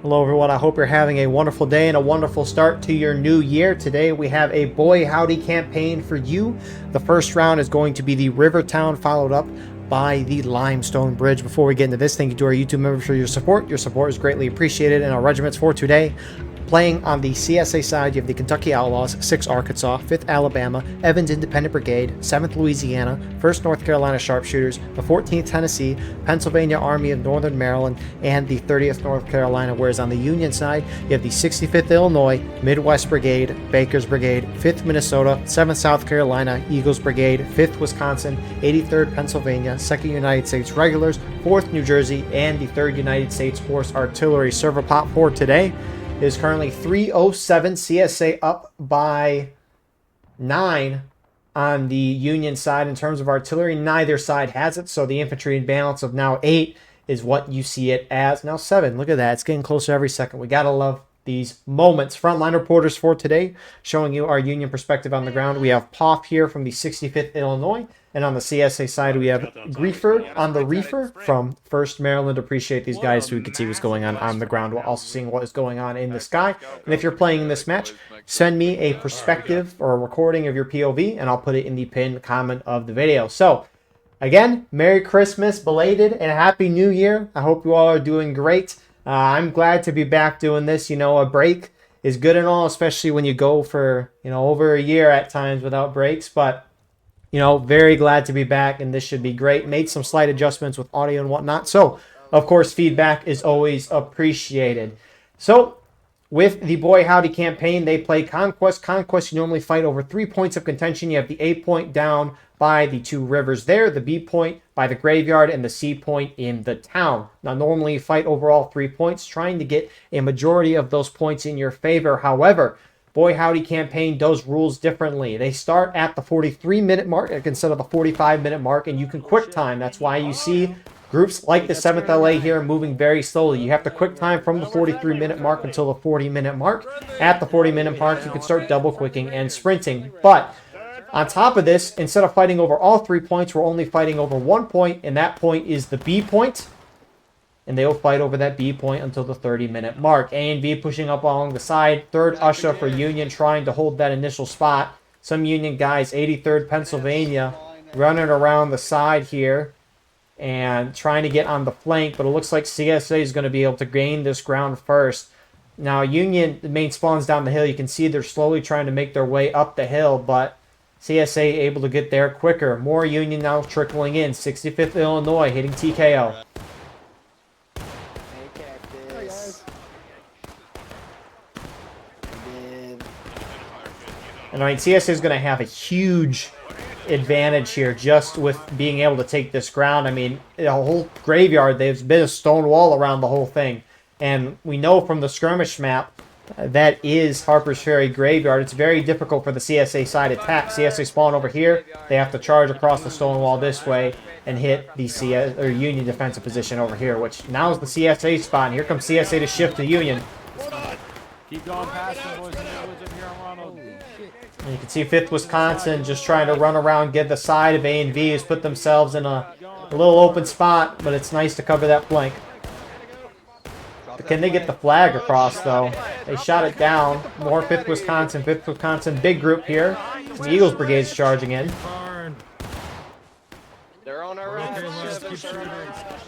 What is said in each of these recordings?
Hello everyone, I hope you're having a wonderful day and a wonderful start to your new year. Today we have a Boy Howdy campaign for you. The first round is going to be the Rivertown, followed up by the Limestone Bridge. Before we get into this, thank you to our YouTube members for your support. Your support is greatly appreciated. And our regiments for today, playing on the CSA side, you have the Kentucky Outlaws, 6th Arkansas, 5th Alabama, Evans Independent Brigade, 7th Louisiana, 1st North Carolina Sharpshooters, the 14th Tennessee, Pennsylvania Army of Northern Maryland, and the 30th North Carolina. Whereas on the Union side, you have the 65th Illinois, Midwest Brigade, Baker's Brigade, 5th Minnesota, 7th South Carolina, Eagles Brigade, 5th Wisconsin, 83rd Pennsylvania, 2nd United States Regulars, 4th New Jersey, and the 3rd United States Horse Artillery. Server pop for today is currently 307. CSA up by 9 on the Union side in terms of artillery. Neither side has it, so the infantry balance of now 8 is what you see it as. Now 7. Look at that. It's getting closer every second. We gotta love these moments. Frontline reporters for today, showing you our Union perspective on the ground. We have Poff here from the 65th Illinois. And on the CSA side, we have GrieferOnTheReefer from 1st Maryland. Appreciate these guys so we can see what's going on the ground while also seeing what is going on in the sky. And if you're playing in this match, send me a perspective or a recording of your POV, and I'll put it in the pinned comment of the video. So, again, Merry Christmas, belated, and Happy New Year. I hope you all are doing great. I'm glad to be back doing this. You know, a break is good and all, especially when you go for, over a year at times without breaks, but very glad to be back, and this should be great. Made some slight adjustments with audio and whatnot. So, of course, feedback is always appreciated. So, with the Boy Howdy campaign, they play Conquest. Conquest, you normally fight over 3 points of contention. You have the A point down by the 2 rivers there, the B point by the graveyard, and the C point in the town. Now, normally you fight over all 3 points, trying to get a majority of those points in your favor. However, Boy Howdy campaign does rules differently. They start at the 43-minute mark instead of the 45-minute mark, and you can quick time. That's why you see groups like the 7th LA here moving very slowly. You have to quick time from the 43-minute mark until the 40-minute mark. At the 40-minute mark, you can start double quicking and sprinting. But on top of this, instead of fighting over all 3 points, we're only fighting over 1 point, and that point is the B point. And they will fight over that B point until the 30-minute mark. A and B pushing up along the side. 3rd Usher for Union trying to hold that initial spot. Some Union guys, 83rd Pennsylvania, running around the side here and trying to get on the flank. But it looks like CSA is going to be able to gain this ground first. Now, Union, the main spawn's down the hill. You can see they're slowly trying to make their way up the hill, but CSA able to get there quicker. More Union now trickling in. 65th Illinois hitting TKO. And I mean, CSA is going to have a huge advantage here just with being able to take this ground. I mean, the whole graveyard, there's been a stone wall around the whole thing. And we know from the skirmish map that is Harper's Ferry Graveyard. It's very difficult for the CSA side attack. CSA spawn over here. They have to charge across the stone wall this way and hit the Union defensive position over here, which now is the CSA spot. And here comes CSA to shift to Union. Keep going past them, boys and girls in here on Ronald. And you can see 5th Wisconsin just trying to run around, get the side of A and V, has put themselves in a little open spot, but it's nice to cover that flank. But can they get the flag across, though? They shot it down. More 5th Wisconsin, big group here. Some Eagles Brigade's charging in. They're on our own.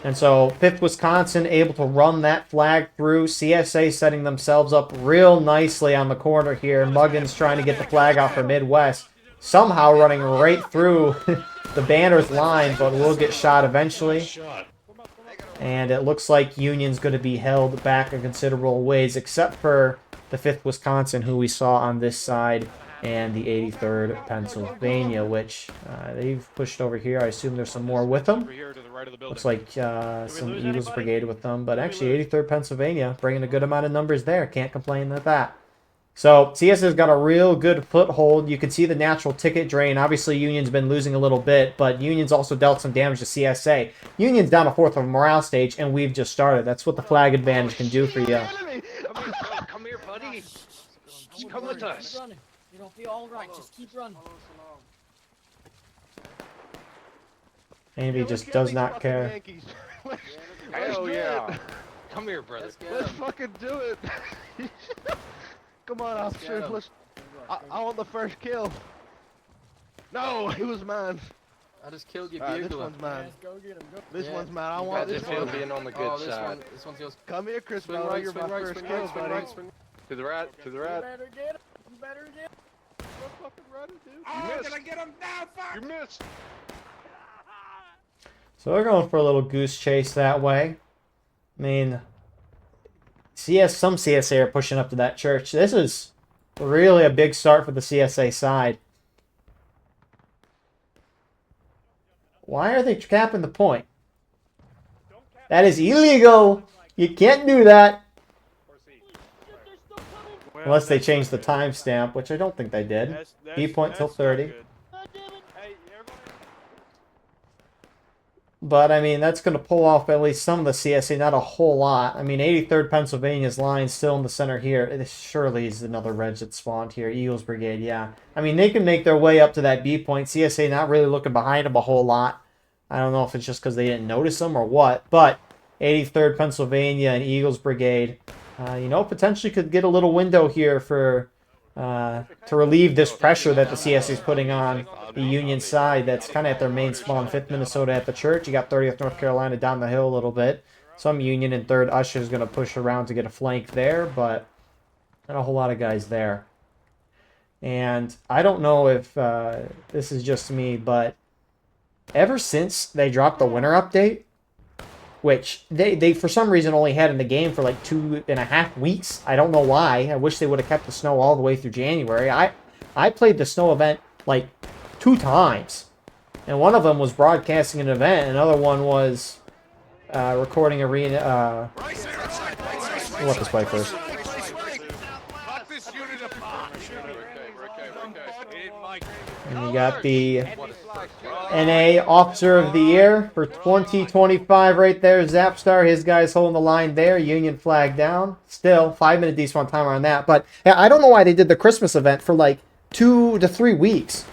And so 5th Wisconsin able to run that flag through. CSA setting themselves up real nicely on the corner here. Muggins trying to get the flag out for Midwest. Somehow running right through the banner's line, but will get shot eventually. And it looks like Union's going to be held back in considerable ways, except for the 5th Wisconsin, who we saw on this side, and the 83rd Pennsylvania, which they've pushed over here. I assume there's some more with them. Looks like some Eagles Brigade with them, but actually 83rd Pennsylvania bringing a good amount of numbers there. Can't complain at that. So CSA's got a real good foothold. You can see the natural ticket drain. Obviously, Union's been losing a little bit, but Union's also dealt some damage to CSA. Union's down a 4th of a morale stage, and we've just started. That's what the flag advantage can do for you. Come here, buddy. Just come with us. It'll be all right. Just keep running. Andy just does not care. Hell yeah. Come here, brother. Let's fucking do it. Come on, officer. Let's. I want the first kill. No, he was mine. I just killed your Alright, this bugler. one's mine. Go get him. Go. This Yeah. one's mine. I You want guys this just feel one. being on the good Oh, this side. one. This one's yours. Come here, Chris Swing Bell. right, You're swing my right, first swing kill, right, swing buddy. right, swing. To the right. To the You right. better get him. You better get him. You missed. You missed. So they're going for a little goose chase that way. I mean, some CSA are pushing up to that church. This is really a big start for the CSA side. Why are they capping the point? That is illegal. You can't do that. Unless they change the timestamp, which I don't think they did. B point till 30. But, I mean, that's going to pull off at least some of the CSA, not a whole lot. I mean, 83rd Pennsylvania's line still in the center here. This surely is another Reg that spawned here. Eagles Brigade, yeah. I mean, they can make their way up to that B point. CSA not really looking behind them a whole lot. I don't know if it's just because they didn't notice them or what. But 83rd Pennsylvania and Eagles Brigade, you know, potentially could get a little window here for to relieve this pressure that the CSA is putting on the Union side. That's kind of at their main spawn. 5th Minnesota at the church. You got 30th North Carolina down the hill a little bit. Some Union and 3rd Usher is going to push around to get a flank there, but not a whole lot of guys there. And I don't know if this is just me, but ever since they dropped the winter update, which they for some reason only had in the game for like 2.5 weeks. I don't know why. I wish they would have kept the snow all the way through January. I played the snow event like 2 times. And one of them was broadcasting an event. Another one was recording arena. We'll let this play first. And you got the NA Officer of the Year for 2025 right there. Zapstar, his guys holding the line there. Union flag down. Still, 5-minute despawn timer on that. But yeah, I don't know why they did the Christmas event for like 2 to 3 weeks.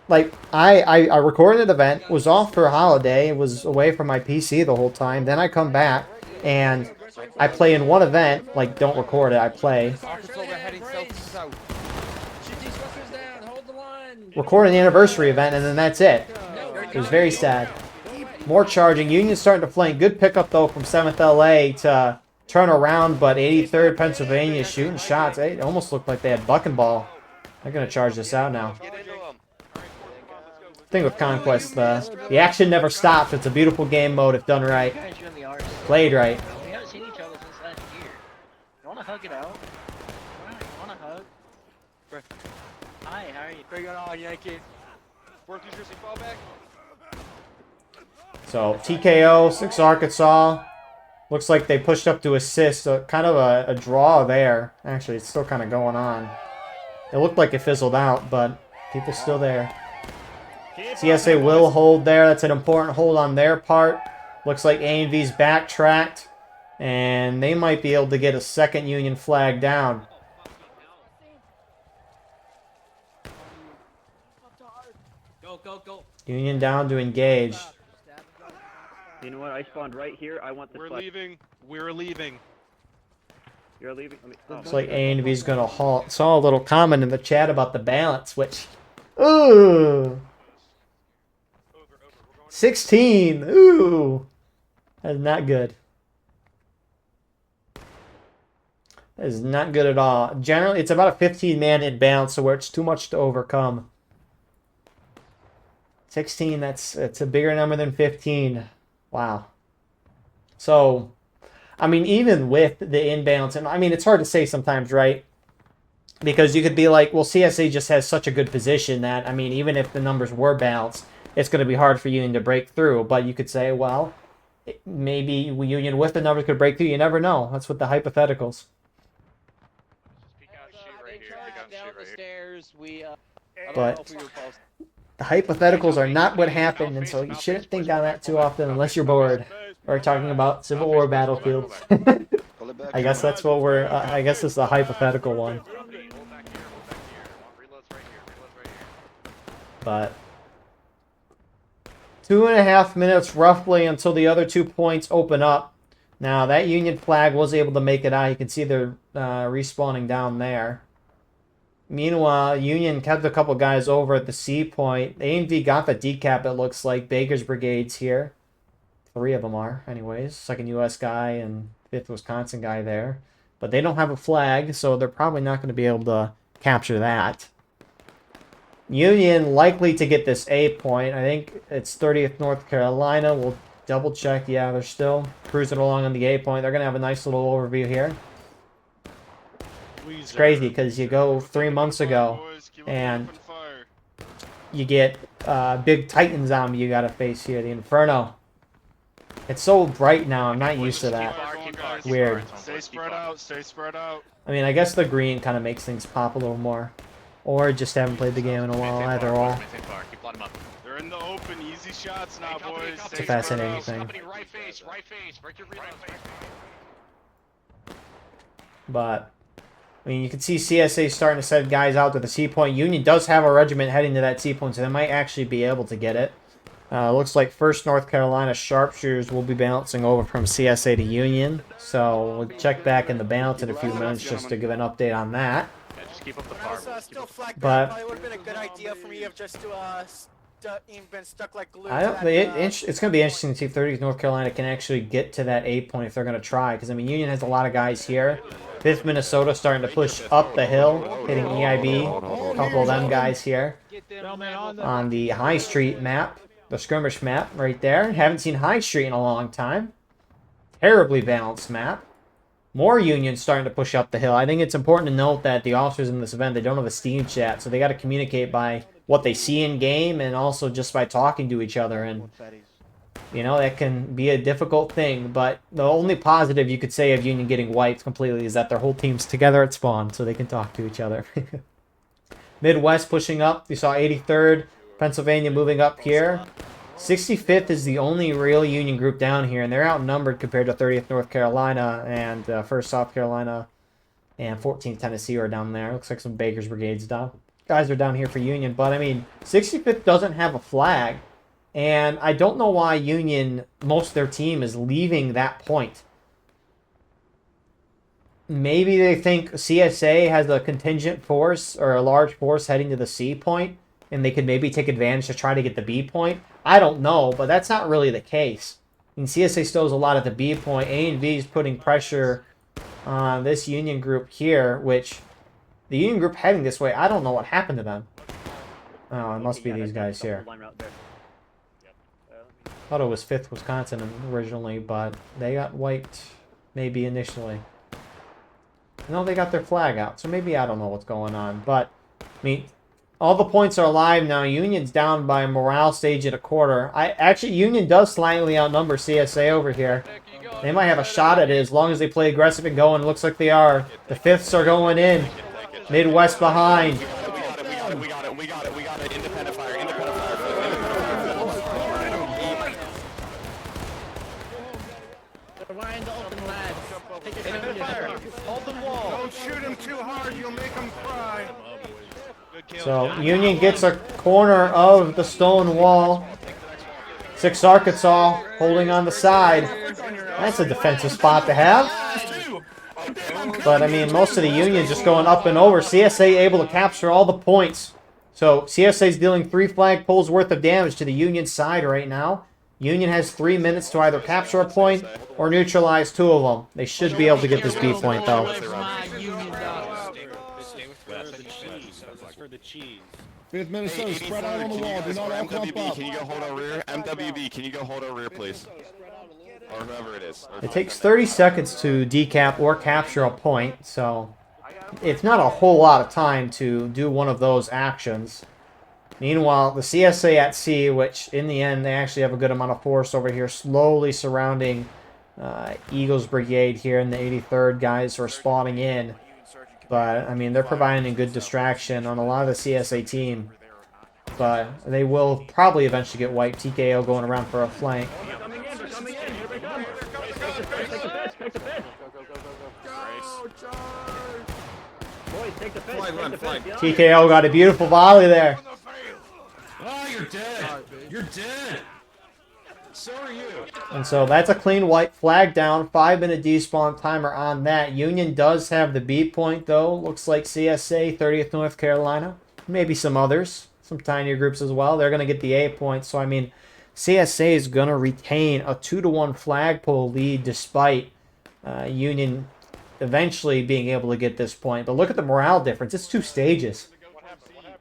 Like, I recorded an event, was off for a holiday, was away from my PC the whole time. Then I come back, and I play in one event. Like, don't record it, I play. Record an anniversary event, and then that's it. It was very sad. More charging. Union's starting to flank. Good pickup, though, from 7th LA to turn around, but 83rd Pennsylvania shooting shots. It almost looked like they had buck and ball. They're going to charge this out now. Thing with Conquest, the action never stops. It's a beautiful game mode if done right. Played right. We haven't seen each other since last year. You wanna hug it out? You wanna hug? Hi, how are you? Bring it on, Yankee. So, TKO, 6 Arkansas. Looks like they pushed up to assist. So kind of a draw there. Actually, it's still kind of going on. It looked like it fizzled out, but people still there. CSA will hold there. That's an important hold on their part. Looks like A&V's backtracked. And they might be able to get a second Union flag down. Go. Union down to engage. You know what? I spawned right here. I want this flag. We're leaving. You're leaving? Let me, Looks like A&V's going to halt. Saw a little comment in the chat about the balance, which... Ooh! 16! Ooh! That's not good. That is not good at all. Generally, it's about a 15-man in balance, so where it's too much to overcome. 16, it's a bigger number than 15. Wow. So, I mean, even with the imbalance, and I mean, it's hard to say sometimes, right? Because you could be like, well, CSA just has such a good position that, I mean, even if the numbers were balanced, it's going to be hard for Union to break through. But you could say, well, maybe Union with the numbers could break through. You never know. That's what the hypotheticals. But the hypotheticals are not what happened, and so you shouldn't think on that too often unless you're bored or talking about Civil War battlefields. I guess that's what we're. I guess it's the hypothetical one. But 2.5 minutes roughly until the other 2 points open up. Now, that Union flag was able to make it out. You can see they're respawning down there. Meanwhile, Union kept a couple guys over at the C point. A&V got the decap, it looks like. Baker's Brigade's here. 3 of them are, anyways. 2nd U.S. guy and 5th Wisconsin guy there. But they don't have a flag, so they're probably not going to be able to capture that. Union likely to get this A point. I think it's 30th North Carolina. We'll double check. Yeah, they're still cruising along on the A point. They're going to have a nice little overview here. It's crazy because you go 3 months ago and you get big Titan zombie you got to face here, the Inferno. It's so bright now. I'm not used to that. Weird. Stay spread out. Stay spread out. I mean, I guess the green kind of makes things pop a little more. Or just haven't played the game in a while, either or. They're in the open, easy shots now, boys. It's a fascinating thing. Right face, right face. Break your reload. But, I mean, you can see CSA starting to send guys out to the C point. Union does have a regiment heading to that C point, so they might actually be able to get it. Looks like 1st North Carolina sharpshooters will be bouncing over from CSA to Union. So we'll check back in the balance in a few minutes just to give an update on that. Keep up the power. Still flag But probably would have been a good idea for me if just to been stuck like glue. I don't. It's going to be interesting to see if 30th North Carolina can actually get to that A point if they're going to try. Because I mean, Union has a lot of guys here. 5th Minnesota starting to push up the hill, hitting EIB. A couple of them guys here on the High Street map, the skirmish map right there. Haven't seen High Street in a long time. Terribly balanced map. More Unions starting to push up the hill. I think it's important to note that the officers in this event, they don't have a Steam chat, so they got to communicate by what they see in game and also just by talking to each other. And you know, that can be a difficult thing, but the only positive you could say of Union getting wiped completely is that their whole team's together at spawn, so they can talk to each other. Midwest pushing up. You saw 83rd, Pennsylvania moving up here. 65th is the only real Union group down here, and they're outnumbered compared to 30th North Carolina and 1st South Carolina and 14th Tennessee are down there. Looks like some Baker's Brigades down. Guys are down here for Union, but I mean, 65th doesn't have a flag, and I don't know why Union, most of their team is leaving that point. Maybe they think CSA has a contingent force or a large force heading to the C point, and they could maybe take advantage to try to get the B point. I don't know, but that's not really the case. I mean, CSA still has a lot at the B point. A&V is putting pressure on this Union group here, which the Union group heading this way, I don't know what happened to them. Oh, it must be these guys here. Thought it was 5th Wisconsin originally, but they got wiped maybe initially. No, they got their flag out, so maybe I don't know what's going on. But, I mean, all the points are alive now. Union's down by a morale stage at a quarter. Actually, Union does slightly outnumber CSA over here. They might have a shot at it as long as they play aggressive and go, and it looks like they are. The 5ths are going in. Midwest behind. We got it. Independent fire. Hold the wall. Don't shoot him too hard, you'll make him cry. So, Union gets a corner of the stone wall. 6 Arkansas holding on the side. That's a defensive spot to have. But, I mean, most of the Union just going up and over. CSA able to capture all the points. So, CSA is dealing 3 flagpoles worth of damage to the Union side right now. Union has 3 minutes to either capture a point or neutralize 2 of them. They should be able to get this B point, though. For the cheese. 5th Minnesota, spread out on the wall. Do not all clump up. Can you go hold our rear? MWB, can you go hold our rear, please? Or whoever it is. It takes 30 seconds to decap or capture a point, so it's not a whole lot of time to do one of those actions. Meanwhile, the CSA at sea, which in the end they actually have a good amount of force over here, slowly surrounding Eagles Brigade here in the 83rd guys who are spawning in. But, I mean, they're providing a good distraction on a lot of the CSA team. But they will probably eventually get wiped. TKO going around for a flank. TKO got a beautiful volley there. Oh, you're dead. You're dead. And so that's a clean white flag down. 5-minute despawn timer on that. Union does have the B point, though. Looks like CSA, 30th North Carolina. Maybe some others. Some tinier groups as well. They're going to get the A point. So, I mean, CSA is going to retain a 2-1 flagpole lead despite Union eventually being able to get this point. But look at the morale difference. It's 2 stages.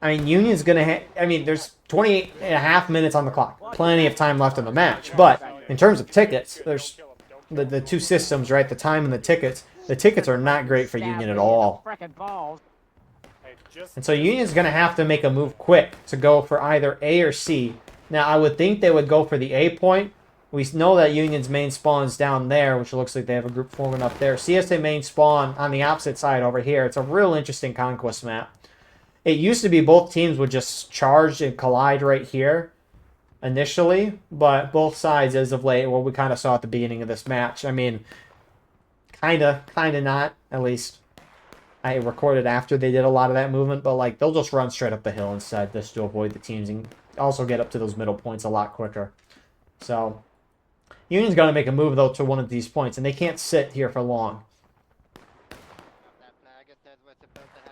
I mean, Union's going to I mean, there's 28 and a half minutes on the clock. Plenty of time left in the match. But in terms of tickets, there's the 2 systems, right? The time and the tickets. The tickets are not great for Union at all. And so Union's going to have to make a move quick to go for either A or C. Now, I would think they would go for the A point. We know that Union's main spawn is down there, which looks like they have a group forming up there. CSA main spawn on the opposite side over here. It's a real interesting conquest map. It used to be both teams would just charge and collide right here initially, but both sides as of late, what we kind of saw at the beginning of this match. I mean, kind of not, at least I recorded after they did a lot of that movement, but like they'll just run straight up the hill instead just to avoid the teams and also get up to those middle points a lot quicker. So Union's got to make a move though to one of these points, and they can't sit here for long.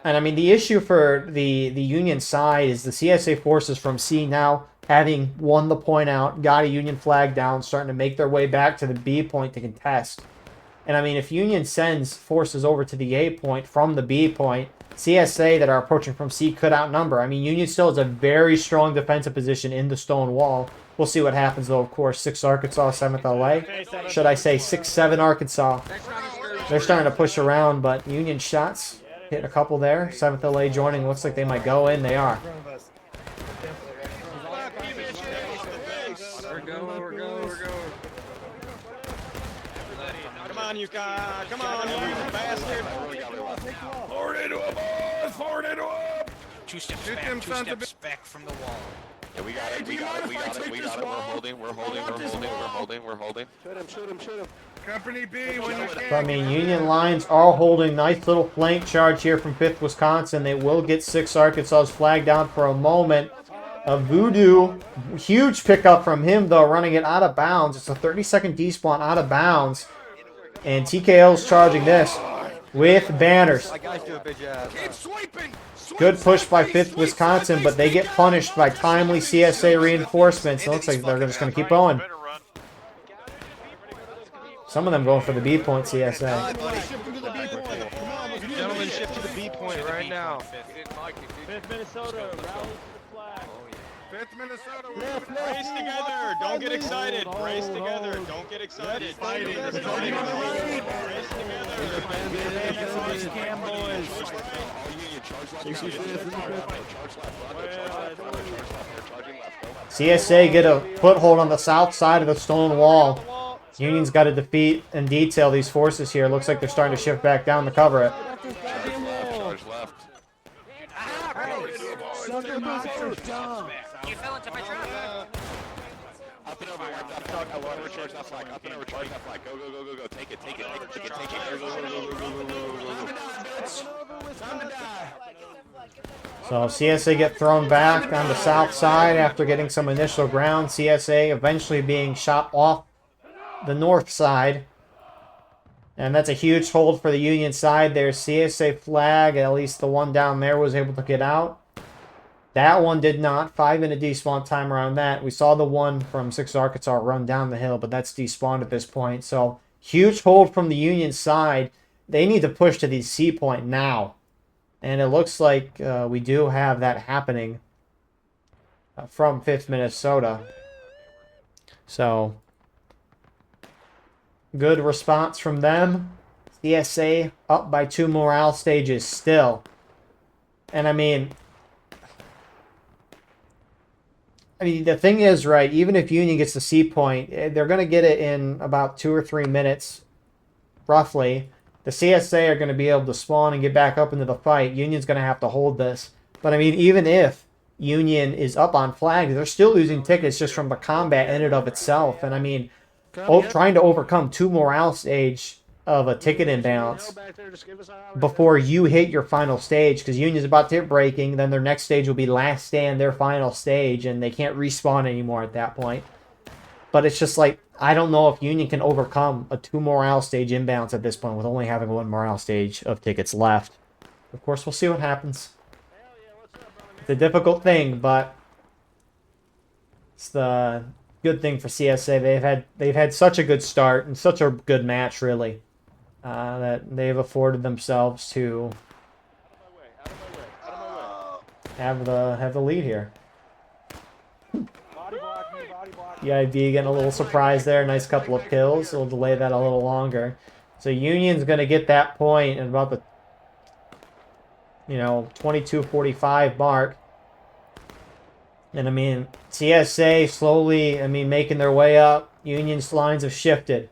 And I mean, the issue for the Union side is the CSA forces from C now, having won the point out, got a Union flag down, starting to make their way back to the B point to contest. And I mean, if Union sends forces over to the A point from the B point, CSA that are approaching from C could outnumber. I mean, Union still has a very strong defensive position in the stone wall. We'll see what happens, though, of course. 6 Arkansas, 7th LA. Should I say 6-7 Arkansas? They're starting to push around, but Union shots hitting a couple there. 7th LA joining. Looks like they might go in. They are. Come on, you guys. Come on, you bastard. Forward into him, boys. Forward into him. 2 steps back, 2 steps back from the wall. Yeah, we got it. We got it. We got it. We got it. We're holding. Shoot him. Company B, when you I mean, Union lines are holding. Nice little flank charge here from 5th Wisconsin. They will get 6 Arkansas's flag down for a moment. A Voodoo, huge pickup from him, though, running it out of bounds. It's a 30-second despawn out of bounds. And TKO's charging this with banners. Good push by 5th Wisconsin, but they get punished by timely CSA reinforcements. It looks like they're just going to keep going. Some of them going for the B point, CSA. Gentlemen, shift to the B point right now. 5th Minnesota, rally to the flag. 5th Minnesota, brace together. Don't get excited. Brace together. Don't get excited. Fighting. Brace CSA get a foothold on the south side of the stone wall. Union's got to defeat and detail these forces here. Looks like they're starting to shift back down to cover it. Charge left. You fell into my trap. Up and over, up and over, charge that flag. Up and over, charge that flag. Go. Take it. So CSA get thrown back on the south side after getting some initial ground. CSA eventually being shot off the north side. And that's a huge hold for the Union side. Their CSA flag, at least the one down there, was able to get out. That one did not. 5-minute despawn timer on that. We saw the one from 6 Arkansas run down the hill, but that's despawned at this point. So huge hold from the Union side. They need to push to the C point now. And it looks like we do have that happening from 5th Minnesota. So good response from them. CSA up by 2 morale stages still. And I mean, the thing is, right, even if Union gets the C point, they're going to get it in about 2 or 3 minutes, roughly. The CSA are going to be able to spawn and get back up into the fight. Union's going to have to hold this. But, I mean, even if Union is up on flags, they're still losing tickets just from the combat in and of itself. And, I mean, trying to overcome 2 morale stage of a ticket imbalance before you hit your final stage, because Union's about to hit breaking, then their next stage will be last stand, their final stage, and they can't respawn anymore at that point. But it's just like, I don't know if Union can overcome a 2 morale stage imbalance at this point with only having 1 morale stage of tickets left. Of course, we'll see what happens. It's a difficult thing, but it's the good thing for CSA. They've had such a good start and such a good match, really, that they've afforded themselves to have the lead here. EIB getting a little surprised there. Nice couple of kills. We'll delay that a little longer. So Union's going to get that point at about the 22:45 mark. And I mean, CSA slowly, making their way up. Union's lines have shifted.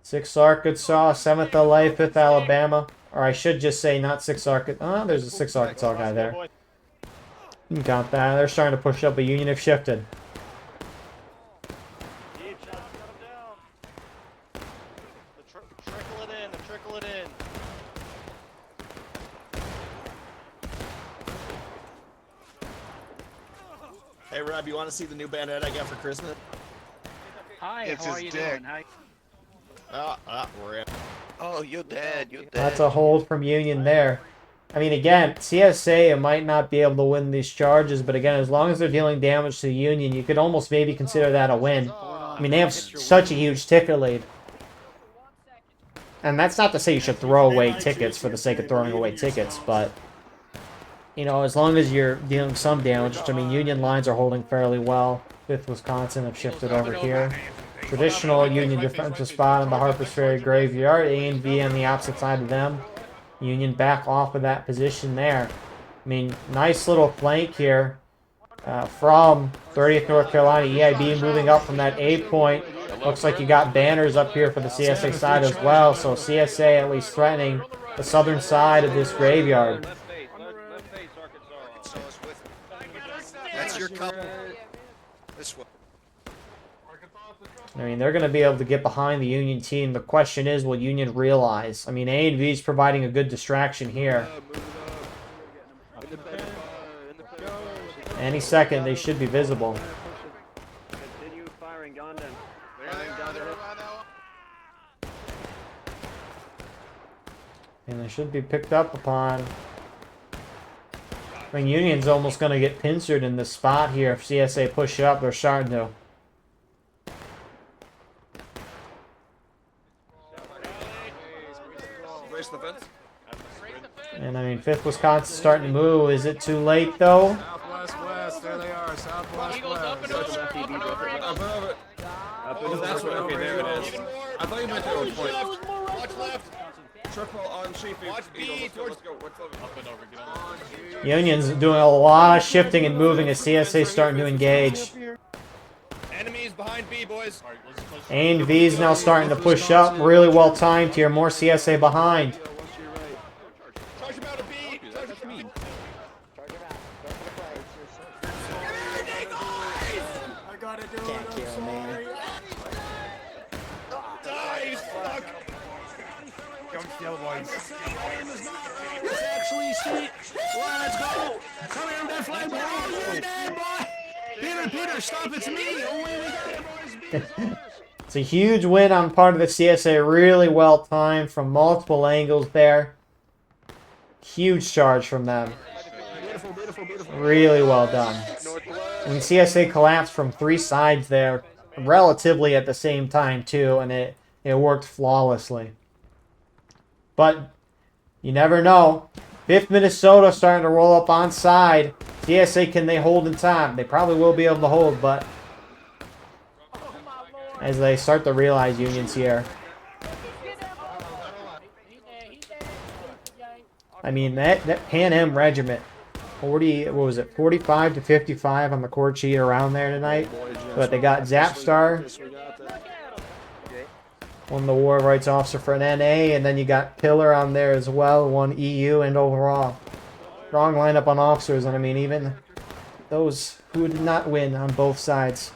6th Arkansas, 7th LA, 5th Alabama. Or I should just say not 6th Arkansas. Oh, there's a 6th Arkansas guy there. You can count that. They're starting to push up, but Union have shifted. Trickle it in. Hey Rob, you want to see the new bandana I got for Christmas? Hi, how are you doing? Hi. We're in. Oh, you're dead. You're dead. That's a hold from Union there. I mean, again, CSA might not be able to win these charges, but again, as long as they're dealing damage to Union, you could almost maybe consider that a win. I mean, they have such a huge ticket lead. And that's not to say you should throw away tickets for the sake of throwing away tickets, but, as long as you're dealing some damage, which, I mean, Union lines are holding fairly well. 5th Wisconsin have shifted over here. Traditional Union defensive spot on the Harpers Ferry Graveyard. A and B on the opposite side of them. Union back off of that position there. I mean, nice little flank here from 30th North Carolina. EIB moving up from that A point. Looks like you got banners up here for the CSA side as well. So CSA at least threatening the southern side of this graveyard. That's your couple. This one. I mean, they're going to be able to get behind the Union team. The question is, will Union realize? I mean, A&V is providing a good distraction here. Any second, they should be visible. Continue firing, Gondon. And they should be picked up upon. I mean, Union's almost going to get pincered in this spot here. If CSA push up, they're starting to. And I mean, 5th Wisconsin starting to move. Is it too late though? Southwest, there they are. Southwest. Eagles up and over. That's what. Okay, there it is. I thought you meant there was point. Watch left. Triple on sheep. Watch B. Let's go. Up and over. Get on. Union's doing a lot of shifting and moving as CSA starting to engage. Enemies behind B, boys. A&V's now starting to push up. Really well timed here. More CSA behind. Charge him out of B. Charge him out. I gotta do it. I'm sorry. Die, fuck. Come still, boys. Let's actually see. Let's go. Come here, that flag. Oh, you're dead, boy. Peter, stop. It's me. Oh, wait, we got it, boys. It's a huge win on part of the CSA. Really well timed from multiple angles there. Huge charge from them. Really well done. And CSA collapsed from 3 sides there relatively at the same time too, and it worked flawlessly. But you never know. 5th Minnesota starting to roll up on side. CSA, can they hold in time? They probably will be able to hold, but as they start to realize Union's here. I mean, that Pan Am regiment, 45 to 55 on the core sheet around there tonight. But they got Zapstar, won the War Rights Officer for an NA, and then you got Pillar on there as well, won EU and overall. Strong lineup on officers, and I mean, even those who did not win on both sides.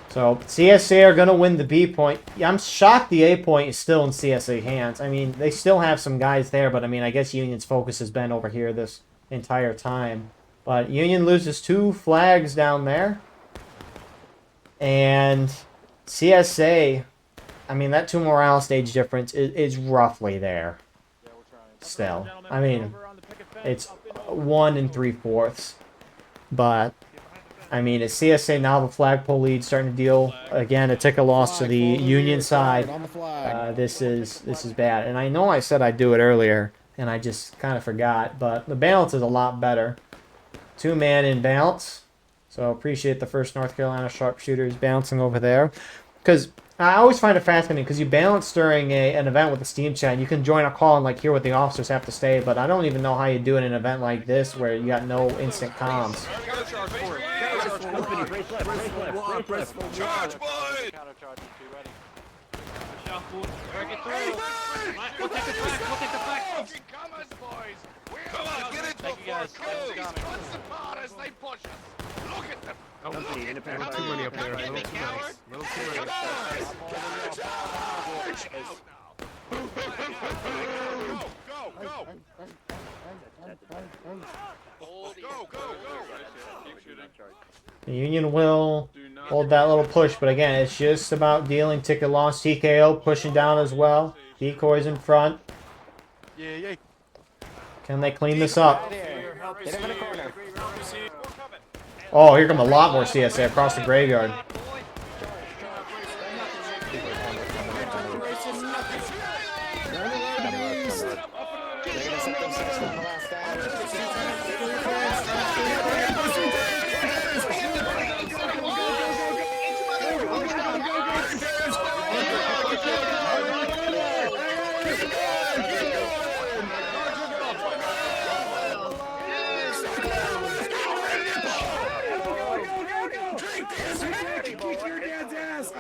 So, CSA are going to win the B point. Yeah, I'm shocked the A point is still in CSA hands. I mean, they still have some guys there, but I mean, I guess Union's focus has been over here this entire time. But Union loses 2 flags down there. And CSA, I mean, that 2 morale stage difference is roughly there. Still. I mean, it's 1 3/4. But, I mean, it's CSA now the flagpole lead starting to deal, again, a ticket loss to the Union side. This is bad. And I know I said I'd do it earlier, and I just kind of forgot. But the balance is a lot better. 2-man in balance. So appreciate the 1st North Carolina sharpshooters bouncing over there. Because I always find it fascinating because you balance during an event with the Steam chat. You can join a call and like hear what the officers have to say, but I don't even know how you do it in an event like this where you got no instant comms. Charge, boys! Come on, get into it, guys. What's the part as they push us? Look at them. Independent. Too many up there. Little too many. The Union will hold that little push, but again, it's just about dealing ticket loss. TKO pushing down as well. Decoys in front. Can they clean this up? Oh, here come a lot more CSA across the graveyard.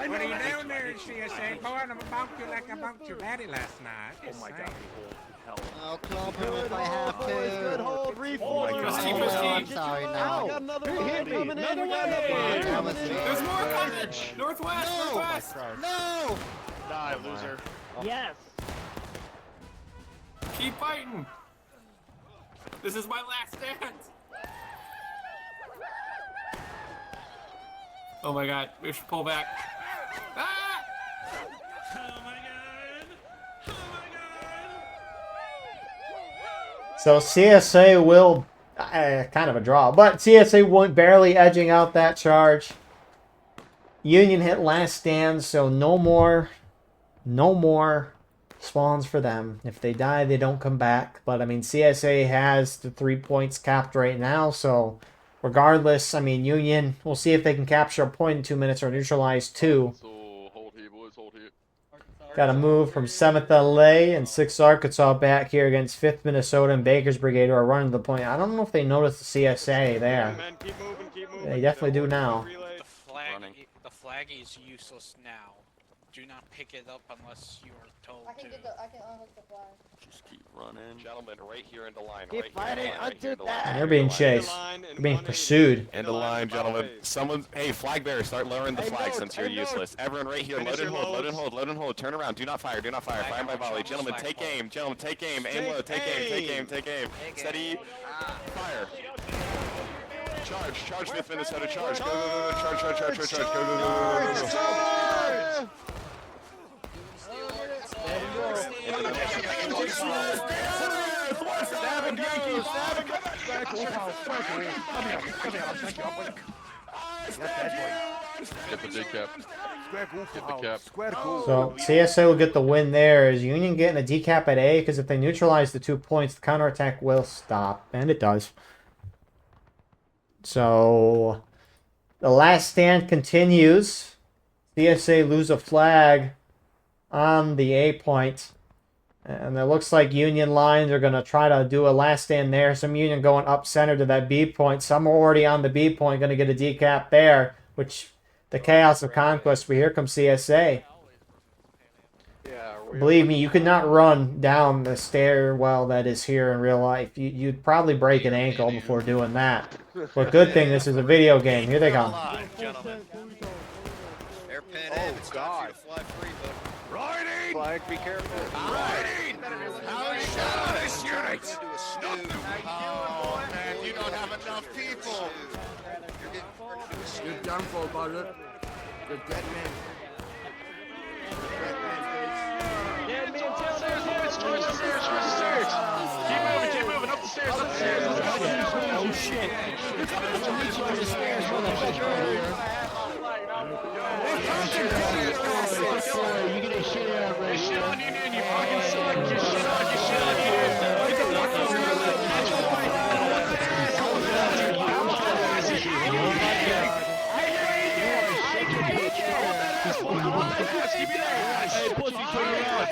What are you down there, CSA? Boy, I'm about you like I bumped your daddy last night. Oh my God. I'll club him if I have to. Good hold, Reef. Oh my God. I'm sorry now. Got another one coming in. There's more coming. Northwest, northwest. No! Die, loser. Yes. Keep fighting. This is my last stand. Oh my God, we should pull back. Ah! Oh my God! Oh my God! So CSA will, kind of a draw, but CSA went barely edging out that charge. Union hit last stand, so no more spawns for them. If they die, they don't come back. But I mean, CSA has the 3 points capped right now, so regardless, I mean, Union, we'll see if they can capture a point in 2 minutes or neutralize 2. So, hold here, boys, hold here. Got to move from 7th LA and 6th Arkansas back here against 5th Minnesota and Baker's Brigade who are running the point. I don't know if they noticed the CSA there. Keep moving. They definitely do now. The flag is useless now. Do not pick it up unless you are told to. I can unhook the flag. Just keep running. Gentlemen, right here in the line. Keep fighting until that. And they're being chased. They're being pursued. End of line, gentlemen. Someone, hey, flag bearer, start lowering the flag since you're useless. Everyone right here, load and hold, load and hold, load and hold. Turn around, do not fire, do not fire. Fire by volley. Gentlemen, take aim. Gentlemen, take aim. Aim low, take aim, take aim, take aim. Steady, fire. Charge, 5th Minnesota, charge. Go, charge. Go, go. Get the decap. Get the cap. So CSA will get the win there. Is Union getting a decap at A? Because if they neutralize the 2 points, the counterattack will stop. And it does. So the last stand continues. CSA lose a flag on the A point. And it looks like Union lines are going to try to do a last stand there. Some Union going up center to that B point. Some are already on the B point, going to get a decap there, which the chaos of conquest. But here comes CSA. Believe me, you could not run down the stairwell that is here in real life. You'd probably break an ankle before doing that. But good thing this is a video game. Here they come. Oh, God. Riding! Flag, be careful. Riding! Oh, man, you don't have enough people. Good done for, brother. Good dead man. Yeah, man, stairs, towards the stairs. Keep moving, up the stairs. Oh, shit. You're coming to meet you on the stairs, motherfucker. You get a shit out right They shit here. on you, dude. You fucking suck. You shit on Hey, pussy, turn around.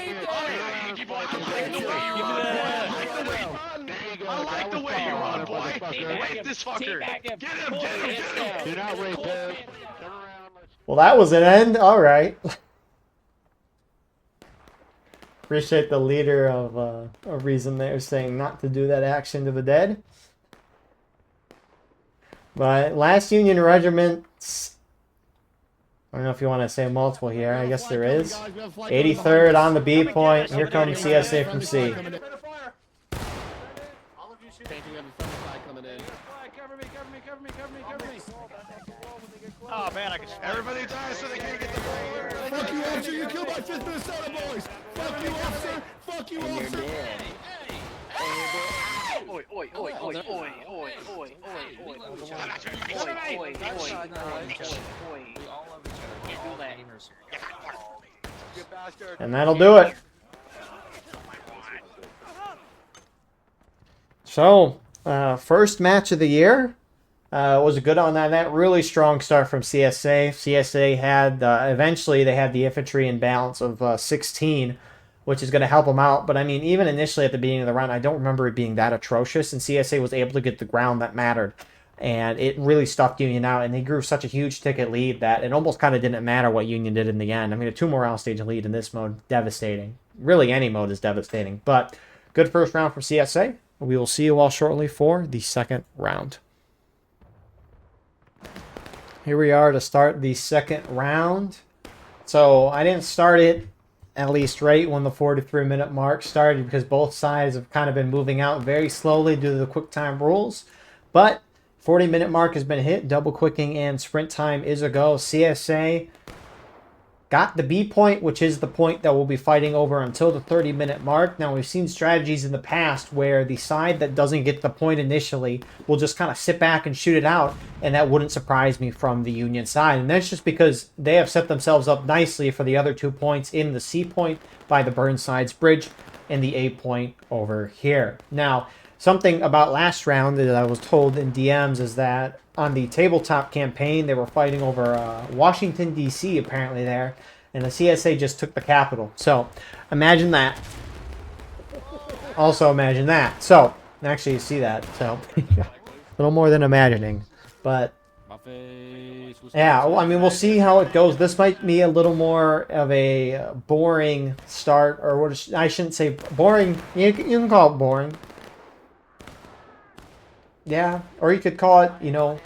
I like the way you run, boy. Rape this fucker. Get him. Do not rape him. Well, that was an end. All right. Appreciate the leader of a reason there saying not to do that action to the dead. But last Union Regiment, I don't know if you want to say multiple here. I guess there is. 83rd on the B point. Here comes CSA from C. Oh man, I can. Everybody dies so they can't get the ball. Fuck you, officer. You killed my 5th Minnesota boys. Fuck you, officer. Fuck you, officer. Oi, oi, oi, oi, oi, oi, oi, oi, oi, oi, And that'll do it. So, first match of the year. Was a good on that really strong start from CSA. CSA had, eventually they had the infantry in balance of 16, which is going to help them out. But I mean, even initially at the beginning of the round, I don't remember it being that atrocious. And CSA was able to get the ground that mattered. And it really stuffed Union out. And they grew such a huge ticket lead that it almost kind of didn't matter what Union did in the end. I mean, a 2 more round stage lead in this mode, devastating. Really, any mode is devastating. But good first round from CSA. We will see you all shortly for the second round. Here we are to start the second round. So I didn't start it at least right when the 43-minute mark started because both sides have kind of been moving out very slowly due to the quick time rules. But 40-minute mark has been hit. Double quicking and sprint time is a go. CSA got the B point, which is the point that we'll be fighting over until the 30-minute mark. Now, we've seen strategies in the past where the side that doesn't get the point initially will just kind of sit back and shoot it out, and that wouldn't surprise me from the Union side. And that's just because they have set themselves up nicely for the other 2 points in the C point by the Burnsides Bridge and the A point over here. Now, something about last round that I was told in DMs is that on the tabletop campaign, they were fighting over Washington, D.C. apparently there, and the CSA just took the capital. So imagine that. Also imagine that. So actually you see that. So a little more than imagining. But yeah, well, I mean, we'll see how it goes. This might be a little more of a boring start, or what I shouldn't say boring. You can call it boring. Yeah, or you could call it, you know,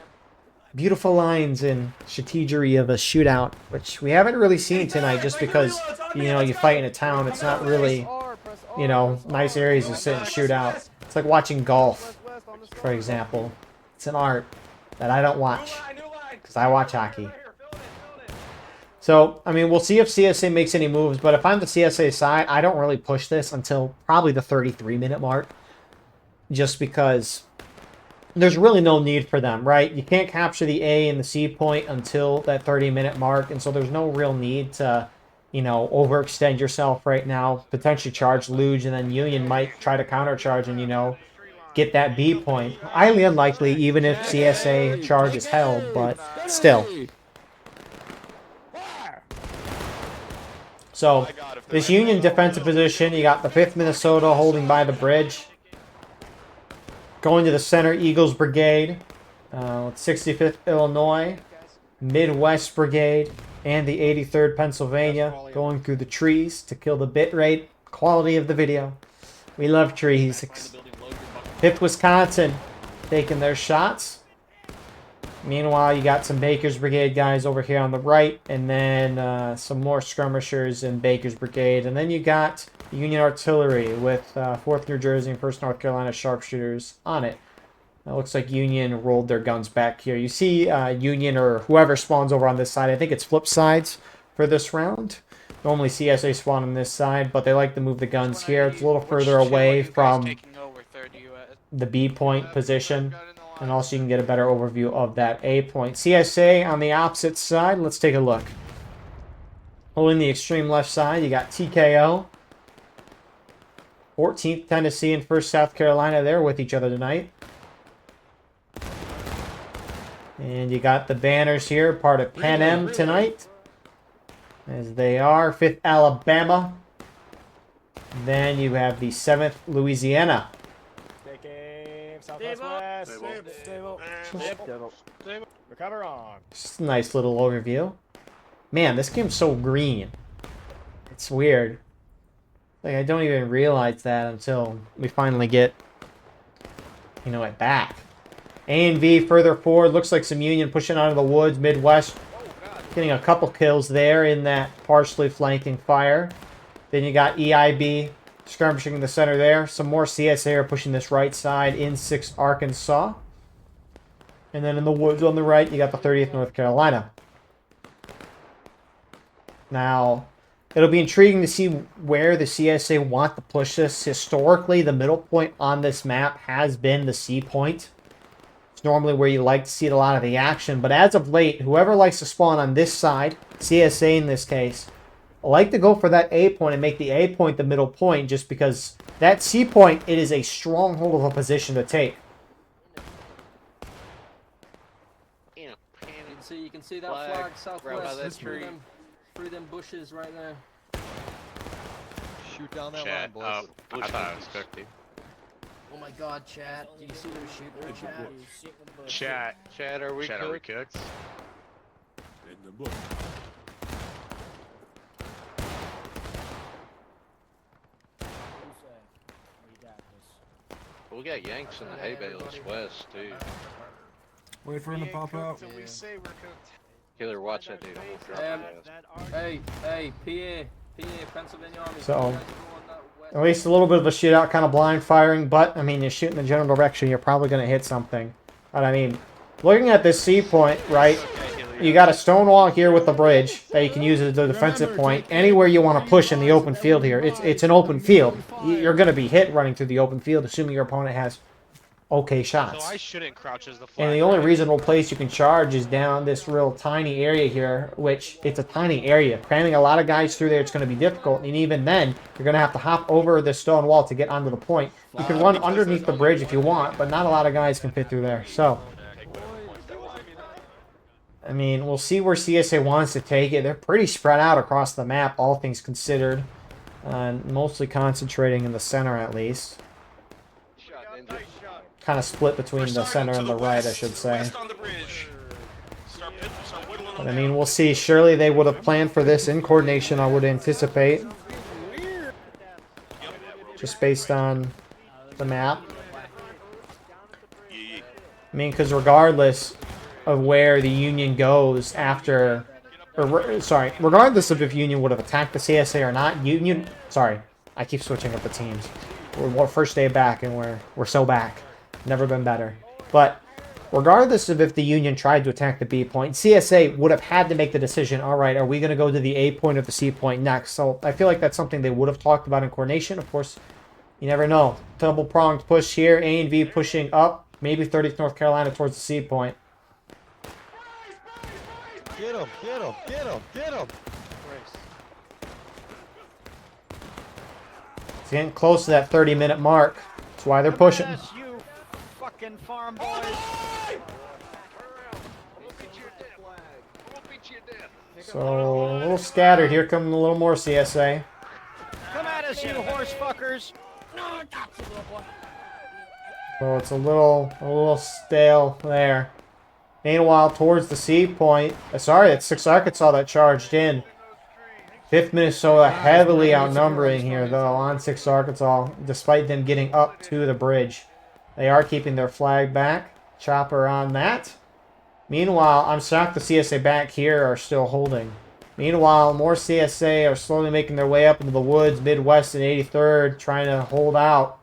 beautiful lines and strategery of a shootout, which we haven't really seen tonight just because, you know, you fight in a town. It's not really, you know, nice areas to sit and shoot out. It's like watching golf, for example. It's an art that I don't watch because I watch hockey. So, I mean, we'll see if CSA makes any moves, but if I'm the CSA side, I don't really push this until probably the 33-minute mark just because there's really no need for them, right? You can't capture the A and the C point until that 30-minute mark, and so there's no real need to, you know, overextend yourself right now, potentially charge Luge, and then Union might try to countercharge and, you know, get that B point. Highly unlikely, even if CSA charge is held, but still. So, this Union defensive position, you got the 5th Minnesota holding by the bridge. Going to the center, Eagles Brigade, 65th Illinois, Midwest Brigade, and the 83rd Pennsylvania going through the trees to kill the bit rate quality of the video. We love trees. 5th Wisconsin taking their shots. Meanwhile, you got some Baker's Brigade guys over here on the right, and then some more skirmishers in Baker's Brigade. And then you got Union Artillery with 4th New Jersey and 1st North Carolina sharpshooters on it. It looks like Union rolled their guns back here. You see Union or whoever spawns over on this side. I think it's flip sides for this round. Normally CSA spawn on this side, but they like to move the guns here. It's a little further away from the B point position. And also you can get a better overview of that A point. CSA on the opposite side. Let's take a look. Holding the extreme left side, you got TKO. 14th Tennessee and 1st South Carolina there with each other tonight. And you got the banners here, part of Pan Am tonight. As they are. 5th Alabama. Then you have the 7th Louisiana. Recover on. Just a nice little overview. Man, this game's so green. It's weird. Like, I don't even realize that until we finally get, you know, it back. A and V further forward. Looks like some Union pushing out of the woods, Midwest. Getting a couple kills there in that partially flanking fire. Then you got EIB skirmishing in the center there. Some more CSA are pushing this right side in 6th Arkansas. And then in the woods on the right, you got the 30th North Carolina. Now, it'll be intriguing to see where the CSA want to push this. Historically, the middle point on this map has been the C point. It's normally where you like to see a lot of the action. But as of late, whoever likes to spawn on this side, CSA in this case, like to go for that A point and make the A point the middle point, just because that C point, it is a stronghold of a position to take. You can see that flag southwest through them bushes right there. Shoot down that line, boys. I thought I was cooking. Oh my god, chat. Do you see them shooting? Chat, are we cooked? In the book. We got Yanks in the hay bales west, too. Wait for him to pop out. Killer, watch that dude. Hey, PA, Pennsylvania Army. So, at least a little bit of a shootout, kind of blind firing, but, I mean, you're shooting in the general direction, you're probably going to hit something. But, I mean, looking at this C point, right, you got a stone wall here with the bridge that you can use as a defensive point. Anywhere you want to push in the open field here, it's an open field. You're going to be hit running through the open field, assuming your opponent has okay shots. So I shouldn't crouch as the flag. And the only reasonable place you can charge is down this real tiny area here, which it's a tiny area. Cramming a lot of guys through there, it's going to be difficult. And even then, you're going to have to hop over the stone wall to get onto the point. You can run underneath the bridge if you want, but not a lot of guys can fit through there. So, I mean, we'll see where CSA wants to take it. They're pretty spread out across the map, all things considered. Mostly concentrating in the center, at least. Kind of split between the center and the right, I should say. But I mean, we'll see. Surely they would have planned for this in coordination, I would anticipate. Just based on the map. I mean, because regardless of where the Union goes after... sorry, regardless of if Union would have attacked the CSA or not, Union... Sorry, I keep switching up the teams. We're first day back, and we're so back. Never been better. But regardless of if the Union tried to attack the B point, CSA would have had to make the decision, all right, are we going to go to the A point or the C point next? So I feel like that's something they would have talked about in coordination. Of course, you never know. Double-pronged push here. A and V pushing up. Maybe 30th North Carolina towards the C point. Get him, get him, get him, get him. It's getting close to that 30-minute mark. That's why they're pushing. You fucking farm boys. So, a little scattered. Here come a little more CSA. Come at us, you horse fuckers. So it's a little stale there. Meanwhile, towards the C point, sorry, it's 6th Arkansas that charged in. 5th Minnesota heavily outnumbering here, though, on 6th Arkansas, despite them getting up to the bridge. They are keeping their flag back. Chopper on that. Meanwhile, I'm shocked the CSA back here are still holding. I Meanwhile, more CSA are slowly making their way up into the woods, Midwest and 83rd, trying to hold out.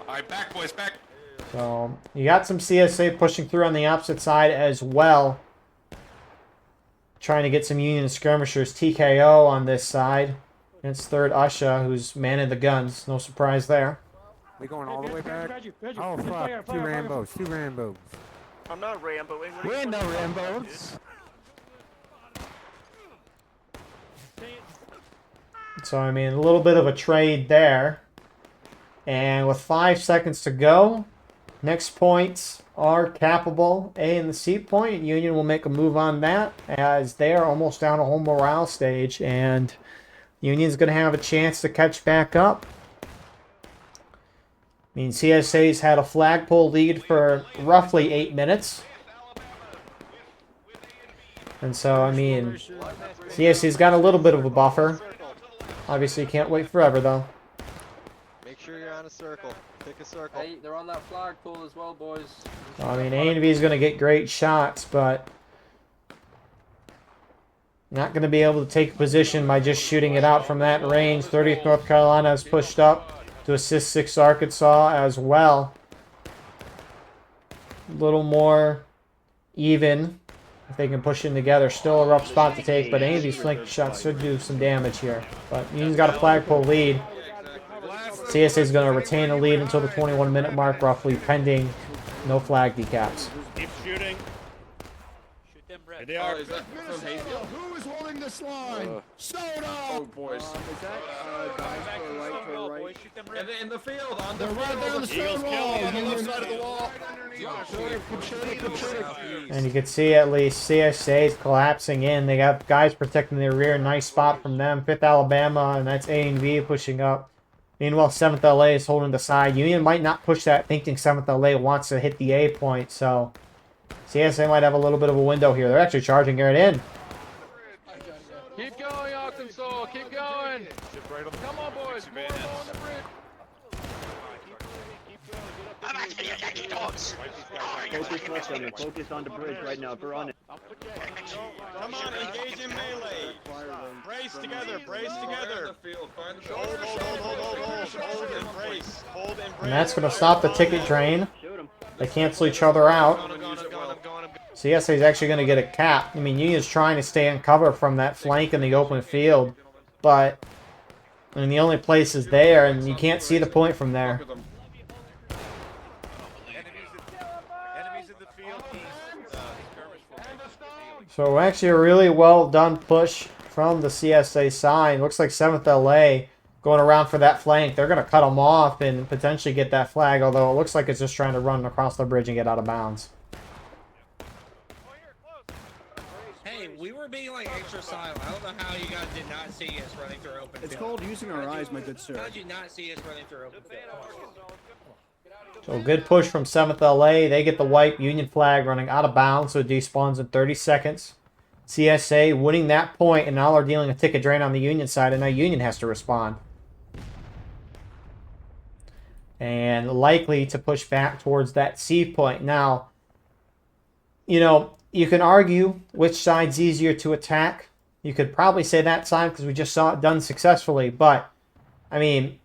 Alright, back, boys, back. So, you got some CSA pushing through on the opposite side as well. Trying to get some Union skirmishers. TKO on this side. It's 3rd Usha, who's manning the guns. No surprise there. We going all the way back? Oh, fuck. Two Rambos. I'm not Ramboing. We're no Rambos. So, I mean, a little bit of a trade there. And with 5 seconds to go, next points are capable. A and the C point. Union will make a move on that as they are almost down a home morale stage. And Union's going to have a chance to catch back up. I mean, CSA's had a flagpole lead for roughly 8 minutes. And so, I mean, CSA's got a little bit of a buffer. Obviously, can't wait forever, though. Make sure you're on a circle. Pick a circle. Hey, they're on that flagpole as well, boys. So, I mean, A and B is going to get great shots, but not going to be able to take a position by just shooting it out from that range. 30th North Carolina has pushed up to assist 6th Arkansas as well. A little more even if they can push in together. Still a rough spot to take, but any of these flank shots should do some damage here. But Union's got a flagpole lead. CSA is going to retain a lead until the 21-minute mark, roughly, pending no flag decaps. Keep shooting. Shoot them, Brett. They are. Who is holding this line? Soda! Oh, boys. Is that guys to the right, to the right? Shoot them, Brett. In the field, on the They're right there on the Eagles stone kill wall. on the left side of the wall. And you can see at least CSA is collapsing in. They got guys protecting their rear. Nice spot from them. 5th Alabama, and that's A and V pushing up. Meanwhile, 7th LA is holding the side. Union might not push that, thinking 7th LA wants to hit the A point, so CSA might have a little bit of a window here. They're actually charging it in. Keep going, Arkansas. Keep going. Come on, boys. More on the bridge. Focus left on it. Focus on the bridge right now. If we're on it. Come on, engage in melee. Brace together, brace together. Hold and brace. Hold and brace. And that's going to stop the ticket drain. They cancel each other out. CSA is actually going to get a cap. I mean, Union's trying to stay in cover from that flank in the open field, but I mean, the only place is there, and you can't see the point from there. So actually a really well done push from the CSA side. Looks like 7th LA going around for that flank. They're going to cut them off and potentially get that flag, although it looks like it's just trying to run across the bridge and get out of bounds. Hey, we were being like extra silent. I don't know how you guys did not see us running through open field. It's called using our eyes, my good sir. How did you not see us running through open field? So good push from 7th LA. They get the wipe. Union flag running out of bounds, so it despawns in 30 seconds. CSA winning that point, and now they're dealing a ticket drain on the Union side, and now Union has to respond. And likely to push back towards that C point. Now, you know, you can argue which side's easier to attack. You could probably say that side because we just saw it done successfully. But, I mean,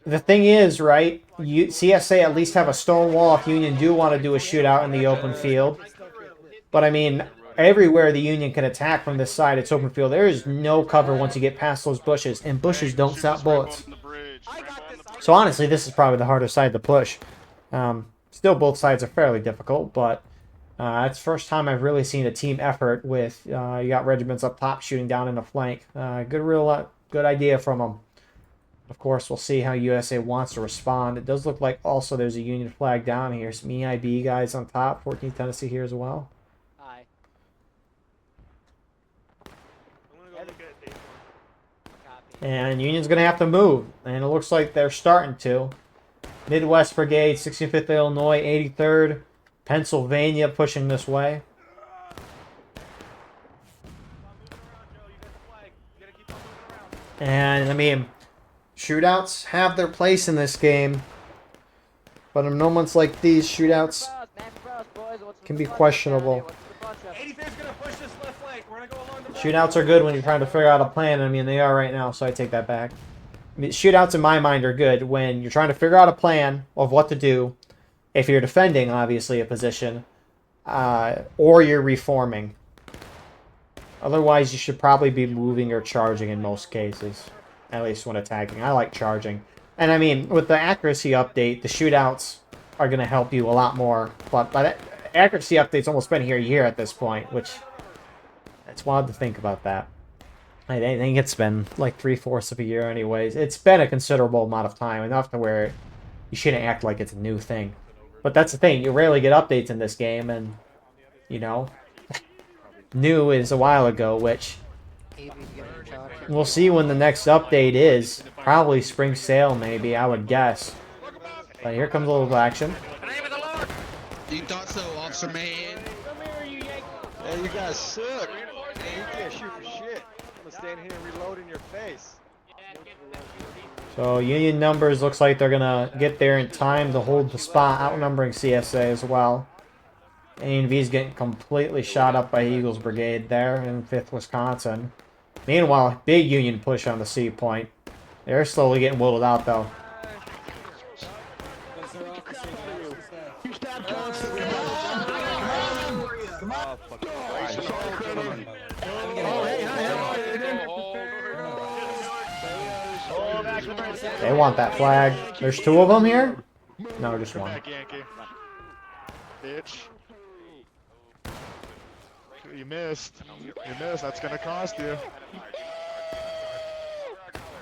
the thing is, right, CSA at least have a stone wall if Union do want to do a shootout in the open field. But, I mean, everywhere the Union can attack from this side, it's open field. There is no cover once you get past those bushes, and bushes don't stop bullets. So, honestly, this is probably the hardest side to push. Still, both sides are fairly difficult, but it's the first time I've really seen a team effort with you got regiments up top shooting down in the flank. Good idea from them. Of course, we'll see how USA wants to respond. It does look like also there's a Union flag down here. Some EIB guys on top. 14th Tennessee here as well. Hi. And Union's going to have to move. And it looks like they're starting to. Midwest Brigade, 65th Illinois, 83rd. Pennsylvania pushing this way. And, I mean, Shootouts have their place in this game, but in moments like these, shootouts can be questionable. Shootouts are good when you're trying to figure out a plan. I mean, they are right now, so I take that back. I mean, shootouts in my mind are good when you're trying to figure out a plan of what to do. If you're defending, obviously, a position, or you're reforming. Otherwise, you should probably be moving or charging in most cases. At least when attacking. I like charging. And I mean, with the accuracy update, the shootouts are going to help you a lot more. But that accuracy update's almost been here a year at this point, which... it's wild to think about that. I think it's been like 3/4 of a year anyways. It's been a considerable amount of time, enough to where you shouldn't act like it's a new thing. But that's the thing, you rarely get updates in this game, and, you know, new is a while ago, which we'll see when the next update is. Probably spring sale, maybe, I would guess. But here comes a little action. You thought so, officer man. Hey, you guys suck. Hey, you can't shoot for shit. I'm gonna stand here and reload in your face. So Union numbers looks like they're gonna get there in time to hold the spot, outnumbering CSA as well. A&V's getting completely shot up by Eagles Brigade there in 5th Wisconsin. Meanwhile, big Union push on the C point. They're slowly getting whittled out though. They want that flag. There's 2 of them here? No, just one. Bitch. You missed. You missed. That's gonna cost you.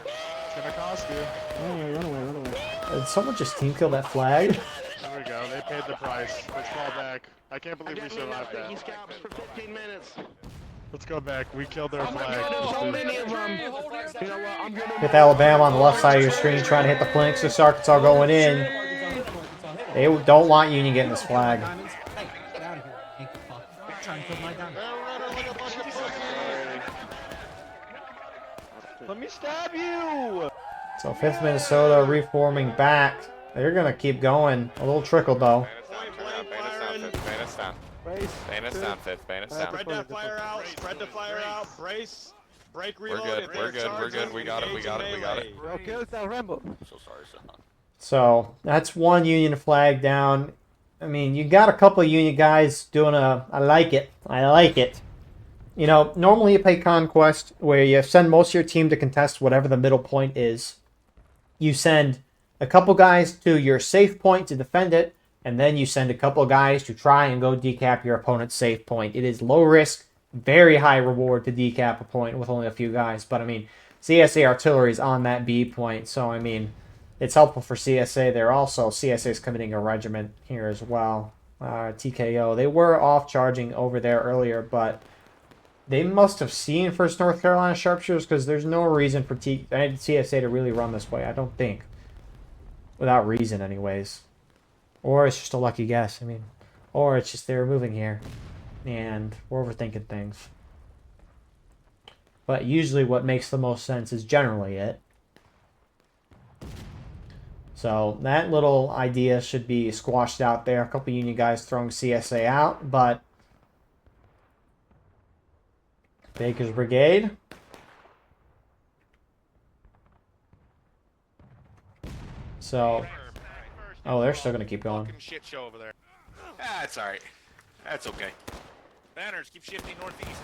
It's gonna cost you. Run away. Did someone just team kill that flag? There we go. They paid the price. Let's fall back. I can't believe we survived that. For 15 minutes. Let's go back. We killed their flag. So many of them. You know what? I'm gonna With Alabama on the left side of your screen trying to hit the flanks. This Arkansas going in. They don't want Union getting this flag. Let me stab you! So 5th Minnesota reforming back. They're going to keep going. A little trickle though. Bayonets down. Bayonets down, 5th. Bayonets down. Spread that fire out. Spread the fire out. Brace. Break, reload. We're good. We got it. We got it. Okay, it's that Rambo. So sorry, son. So that's one Union flag down. I mean, you got a couple of Union guys doing a... I like it. I like it. You know, normally you play Conquest where you send most of your team to contest whatever the middle point is. You send a couple guys to your safe point to defend it, and then you send a couple guys to try and go decap your opponent's safe point. It is low risk, very high reward to decap a point with only a few guys. But, I mean, CSA artillery is on that B point, so, I mean, it's helpful for CSA there also. CSA is committing a regiment here as well. TKO. They were off charging over there earlier, but they must have seen 1st North Carolina sharpshooters because there's no reason for CSA to really run this way, I don't think. Without reason, anyways. Or it's just a lucky guess, I mean. Or it's just they're moving here. And we're overthinking things. But usually what makes the most sense is generally it. So that little idea should be squashed out there. A couple Union guys throwing CSA out, but Baker's Brigade. So, oh, they're still going to keep going. Shit show over there. Ah, that's alright. That's okay. Banners, keep shifting northeast.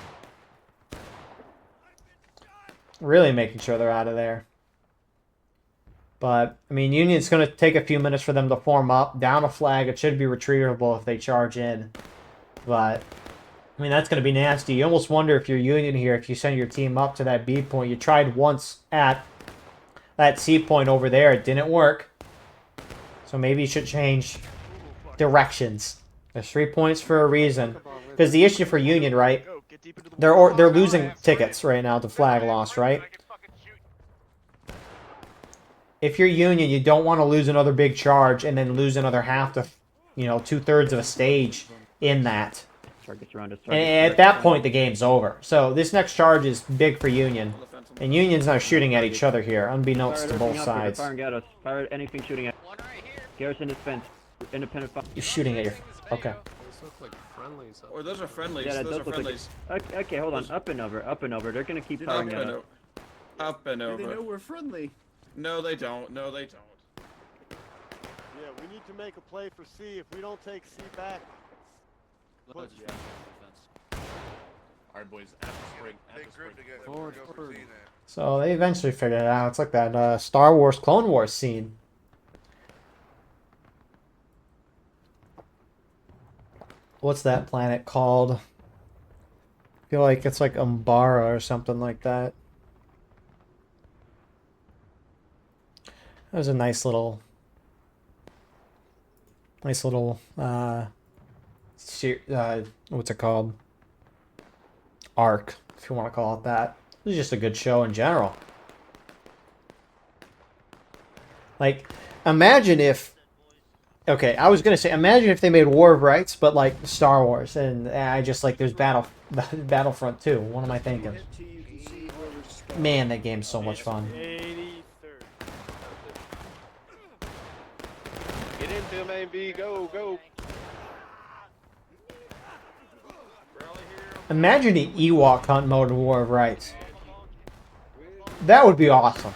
Really making sure they're out of there. But, I mean, Union's going to take a few minutes for them to form up. Down a flag, it should be retrievable if they charge in. But, I mean, that's going to be nasty. You almost wonder if you're Union here, if you send your team up to that B point. You tried once at that C point over there. It didn't work. So maybe you should change directions. There's 3 points for a reason. Because the issue for Union, right? They're losing tickets right now to flag loss, right? If you're Union, you don't want to lose another big charge and then lose another half to, you know, 2/3 of a stage in that. And at that point, the game's over. So this next charge is big for Union. And Union's not shooting at each other here, unbeknownst to both sides. Firing at us. Fire anything shooting at. One right here. Garrison defense. Independent fire. You're shooting at your... Okay. Those look like friendlies. Or those are friendlies. Yeah, that those are does look friendlies. like. Okay, hold on. Up and over. Up and over. They're gonna keep firing at us. Up and over. They know we're friendly. No, they don't. No, they don't. Yeah, we need to make a play for C. If we don't take C back. Alright, boys. At the spring. At the spring. Forward. So they eventually figured it out. It's like that Star Wars Clone Wars scene. What's that planet called? I feel like it's like Umbara or something like that. That was a nice little what's it called? Arc, if you want to call it that. It was just a good show in general. Like, imagine if... Okay, I was going to say, imagine if they made War of Rights, but like Star Wars. And I just like, there's Battlefront 2. What am I thinking? Man, that game's so much fun. Get into main B. Go, go. Imagine the Ewok hunt mode in War of Rights. That would be awesome.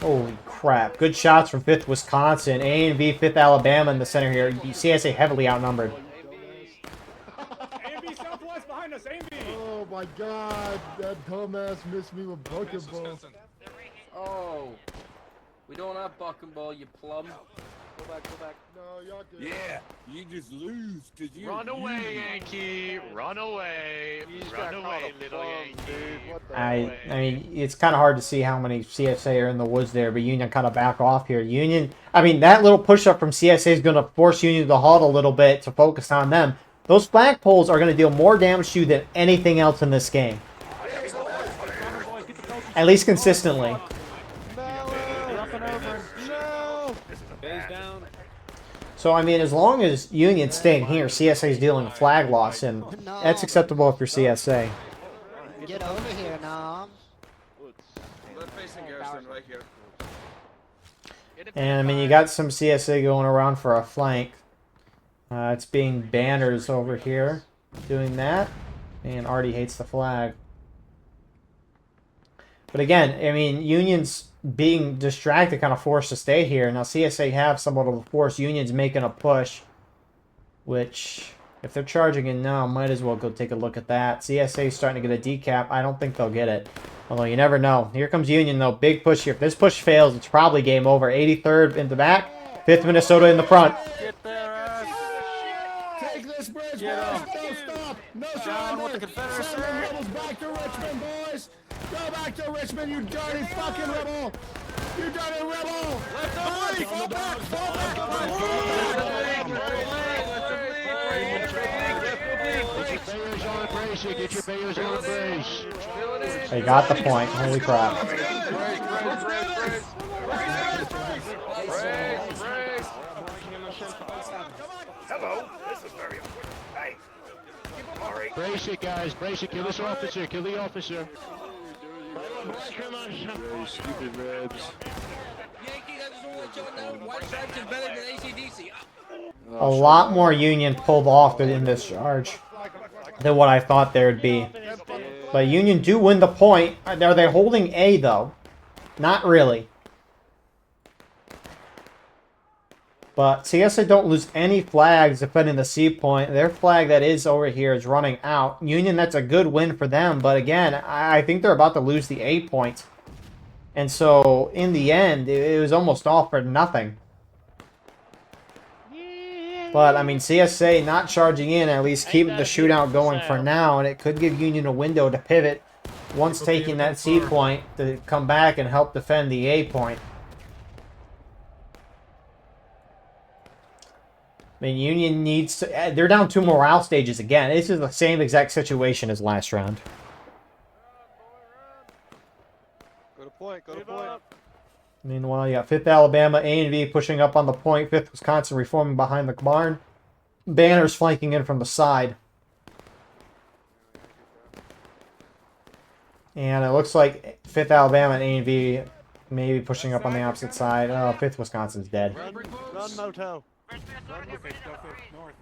Holy crap. Good shots from 5th Wisconsin. A and B, 5th Alabama in the center here. CSA heavily outnumbered. A&B Southwest behind us, A&B. Oh my god, that dumbass missed me with bucketball. Oh. We don't have buck and ball, you plum. Go back, go back. No, y'all good. Yeah, you just lose because you. Run away, Yankee. Run away. Run away, little Yankee. I mean, it's kind of hard to see how many CSA are in the woods there, but Union kind of back off here. Union, I mean, that little push-up from CSA is going to force Union to halt a little bit to focus on them. Those flagpoles are going to deal more damage to you than anything else in this game. At least consistently. So, I mean, as long as Union's staying here, CSA is dealing a flag loss, and that's acceptable if you're CSA. Get over here, Nom. They're facing Garrison right here. And, I mean, you got some CSA going around for a flank. It's being Banners over here doing that, and Artie hates the flag. But again, I mean, Union's being distracted, kind of forced to stay here. Now CSA have somewhat of a force. Union's making a push, which, if they're charging in now, might as well go take a look at that. CSA's starting to get a decap. I don't think they'll get it. Although you never know. Here comes Union, though. Big push here. If this push fails, it's probably game over. 83rd in the back. 5th Minnesota in the front. Get their ass. Take this bridge, boys. Don't stop. No surrender. With the Confederate Team. Rebels back to Richmond, boys. Go back to Richmond, you dirty fucking rebel. You dirty rebel. Let them leave. Fall back. Fall back. Get your bayers on the brace. They got the point. Holy crap. Hello. This is very important. Hey. Brace it, guys. Brace it. Kill this officer. Kill the officer. Very stupid ribs. Yankee, that doesn't want to know. White stripes is better than ACDC. A lot more Union pulled off in this charge than what I thought there would be. But Union do win the point. Are they holding A, though? Not really. But CSA don't lose any flags defending the C point. Their flag that is over here is running out. Union, that's a good win for them. But again, I think they're about to lose the A point. And so, in the end, it was almost all for nothing. But, I mean, CSA not charging in, at least keeping the shootout going for now. And it could give Union a window to pivot once taking that C point to come back and help defend the A point. I mean, Union needs to... They're down 2 morale stages again. This is the same exact situation as last round. Go to point. Go to point. Meanwhile, you got 5th Alabama, A and V pushing up on the point. 5th Wisconsin reforming behind the barn. Banners flanking in from the side. And it looks like 5th Alabama and A&V maybe pushing up on the opposite side. Oh, 5th Wisconsin's dead. Run, Moto. Okay, go fifth, north.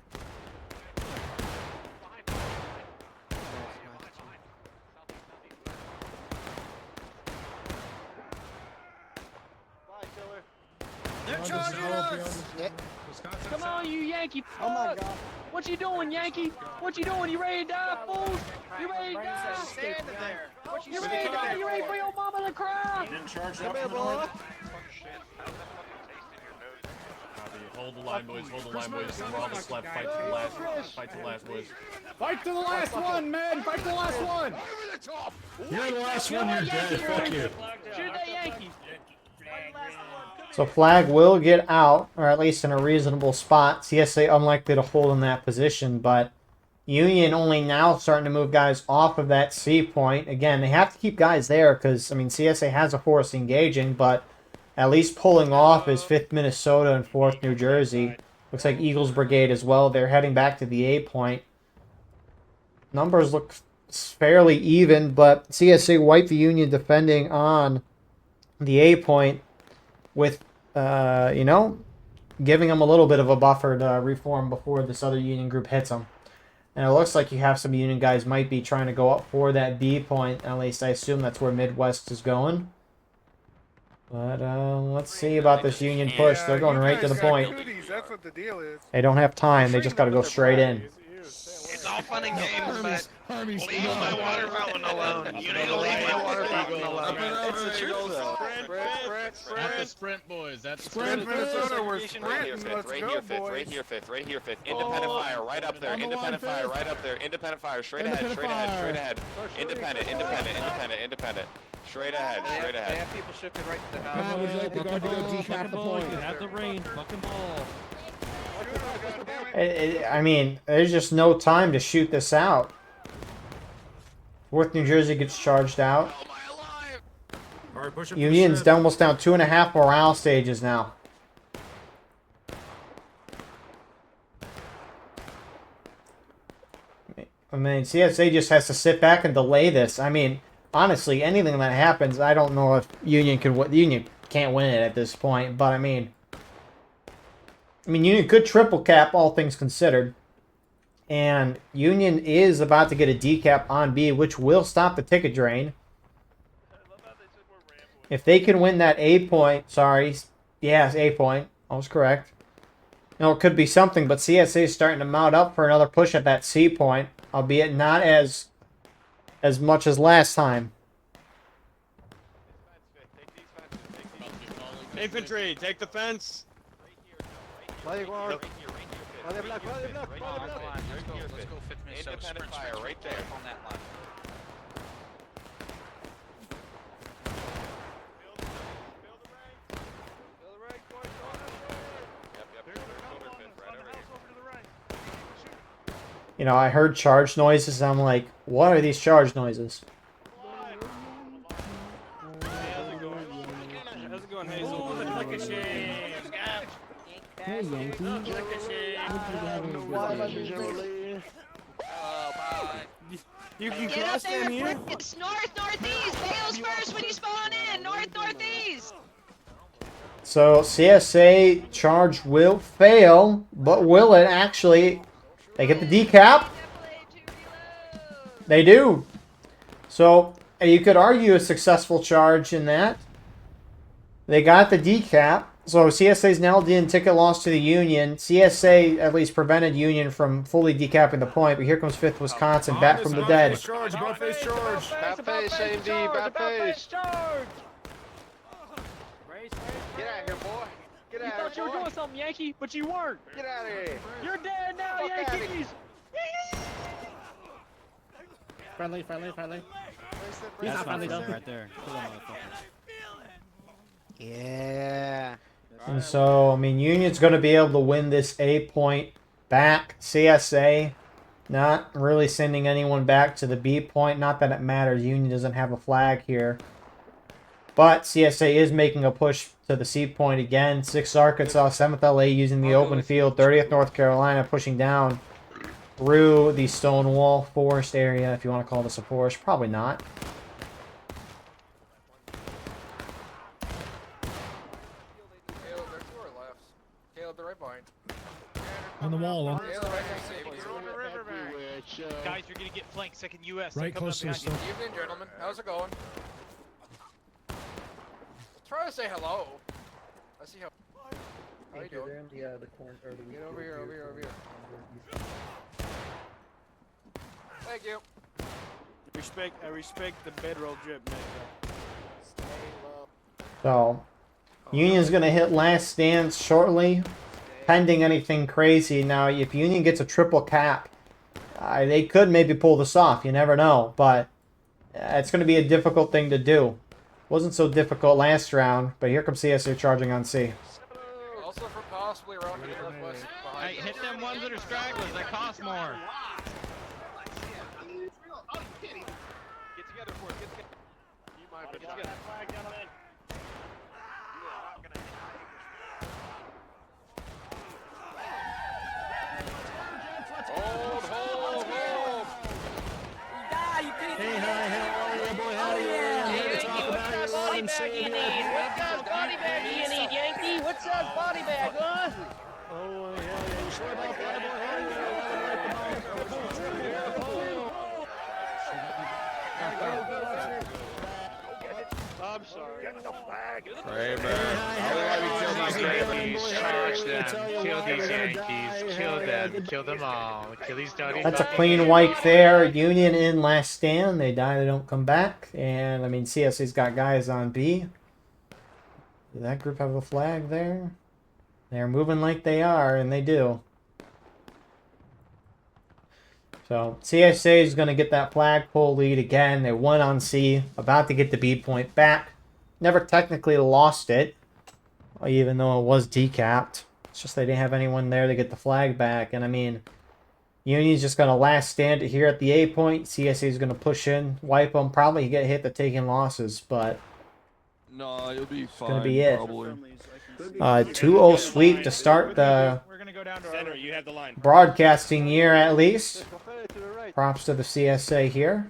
They're charging us! Come on, you Yankee fuck! Oh my God. What you doing, Yankee? What you doing? You ready to die, fools? You ready to die? Standing there. What You ready to die? You ready for your mama to cry? You didn't charge Come up here, from the boy. north? Hold the line, boys. Hold the line, boys. We're on the left. Fight to the last. Fight to the last, boys. Fight to the last one, man! Fight to the last one! You're the last one, you're dead. Fuck you. Shoot that Yankee. So flag will get out, or at least in a reasonable spot. CSA unlikely to hold in that position, but Union only now starting to move guys off of that C point. Again, they have to keep guys there because, I mean, CSA has a force engaging, but at least pulling off is 5th Minnesota and 4th New Jersey. Looks like Eagles Brigade as well. They're heading back to the A point. Numbers look fairly even, but CSA wiped the Union defending on the A point with, you know, giving them a little bit of a buffer to reform before this other Union group hits them. And it looks like you have some Union guys might be trying to go up for that B point. At least I assume that's where Midwest is going. But let's see about this Union push. They're going right to the point. That's what the deal is. They don't have time. They just got to go straight in. It's all fun and games, but leave my water fountain alone. You need to leave my water fountain alone. It's the truth, though. At the sprint, boys. At the Sprint, sprint. Minnesota, we're sprinting. Let's Right go, here, 5th. boys. Right here, 5th. Right here, 5th. Independent fire, right up there. Independent fire, right up there. Independent fire, straight ahead, straight ahead, straight ahead. Independent, independent, independent, independent. Straight ahead, straight They ahead. have people shifted right to the Now, house. would you like to go decap the point? At the range, fucking ball. I mean, there's just no time to shoot this out. 4th New Jersey gets charged out. Alright, push him. Union's almost down 2.5 morale stages now. I mean, CSA just has to sit back and delay this. I mean, honestly, anything that happens, I don't know if Union can win. Union can't win it at this point, but I mean, Union could triple cap, all things considered. And Union is about to get a decap on B, which will stop the ticket drain. If they can win that A point, sorry, yes, A point, I was correct. No, it could be something, but CSA is starting to mount up for another push at that C point, albeit not as much as last time. Infantry, take the fence. Let's go 5th Minnesota. Independent fire, right there. On that line. You know, I heard charge noises, and I'm like, what are these charge noises? How's it going, Hazel? Hey, Yankee. You can Get up cross there, in here. It's northeast. Tails first when you spawn in. Northeast. So CSA charge will fail, but will it actually? They get the decap. They do. So you could argue a successful charge in that. They got the decap. So CSA's now in ticket loss to the Union. CSA at least prevented Union from fully decapping the point, but here comes 5th Wisconsin back from the dead. Charge, about face charge. Bad face, AMD, bad face. Get out of here, boy. Get You out thought of you here, were boy. doing something, Yankee, but you weren't. Get out of here. You're dead now, Fuck outta here. Yankees. Friendly. He's not friendly though. Right there. Yeah. And so, I mean, Union's going to be able to win this A point back. CSA not really sending anyone back to the B point. Not that it matters. Union doesn't have a flag here. But CSA is making a push to the C point again. 6th Arkansas, 7th LA using the open field. 30th North Carolina pushing down through the Stonewall Forest area, if you want to call this a forest. Probably not. On the wall. Guys, you're gonna get flanked. Second U.S. Right coming close up to the behind you. stove. Evening, gentlemen. How's it going? Try to say hello. Let's see how. How you doing? Get over here, over here, over here. Thank you. I respect the bedroll drip, man. So, Union's going to hit last stance shortly, pending anything crazy. Now, if Union gets a triple cap, they could maybe pull this off. You never know, but it's going to be a difficult thing to do. Wasn't so difficult last round, but here comes CSA charging on C. Also from possibly around the northwest. Hey, hit them ones that are stragglers. That cost more. Get together for it. Get together. You might get together. Hold. Hey, hi, how are you, boy? How are you? Body bag you need? What size body bag do you need, Yankee? What size body bag, huh? Oh, yeah. You sure about that, boy? How I'm sorry. Get the flag. Hey, man. Kill these Yankees. Charge them. Kill these Yankees. Kill them. Kill them all. Kill these dirty. That's a clean wipe there. Union in last stand. They die, they don't come back. And, I mean, CSA's got guys on B. Does that group have a flag there? They're moving like they are, and they do. So, CSA is going to get that flagpole lead again. They won on C, about to get the B point back. Never technically lost it, even though it was decapped. It's just they didn't have anyone there to get the flag back. And, I mean, Union's just going to last stand it here at the A point. CSA is going to push in, wipe them, probably get hit to taking losses, but No, you'll be fine. going to be it. Probably. 2-0 sweep to start the Center, you have the line. broadcasting year at least. Props to the CSA here.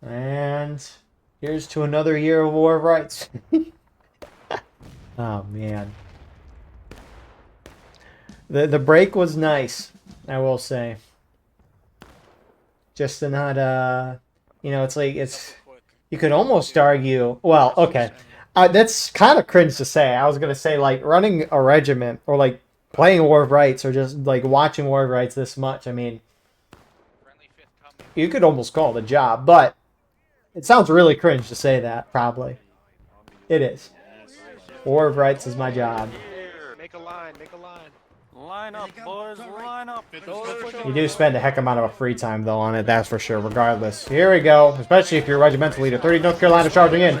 And here's to another year of War of Rights. Oh, man. The break was nice, I will say. Just to not, you know, it's like, you could almost argue, well, okay. That's kind of cringe to say. I was going to say, like, running a regiment or, like, playing War of Rights or just, like, watching War of Rights this much. I mean, you could almost call it a job, but it sounds really cringe to say that, probably. It is. War of Rights is my job. Make a line. Make a line. Line up, boys. Line up. You do spend a heck amount of free time, though, on it, that's for sure, regardless. Here we go, especially if you're a regimental leader. 30 North Carolina charging in.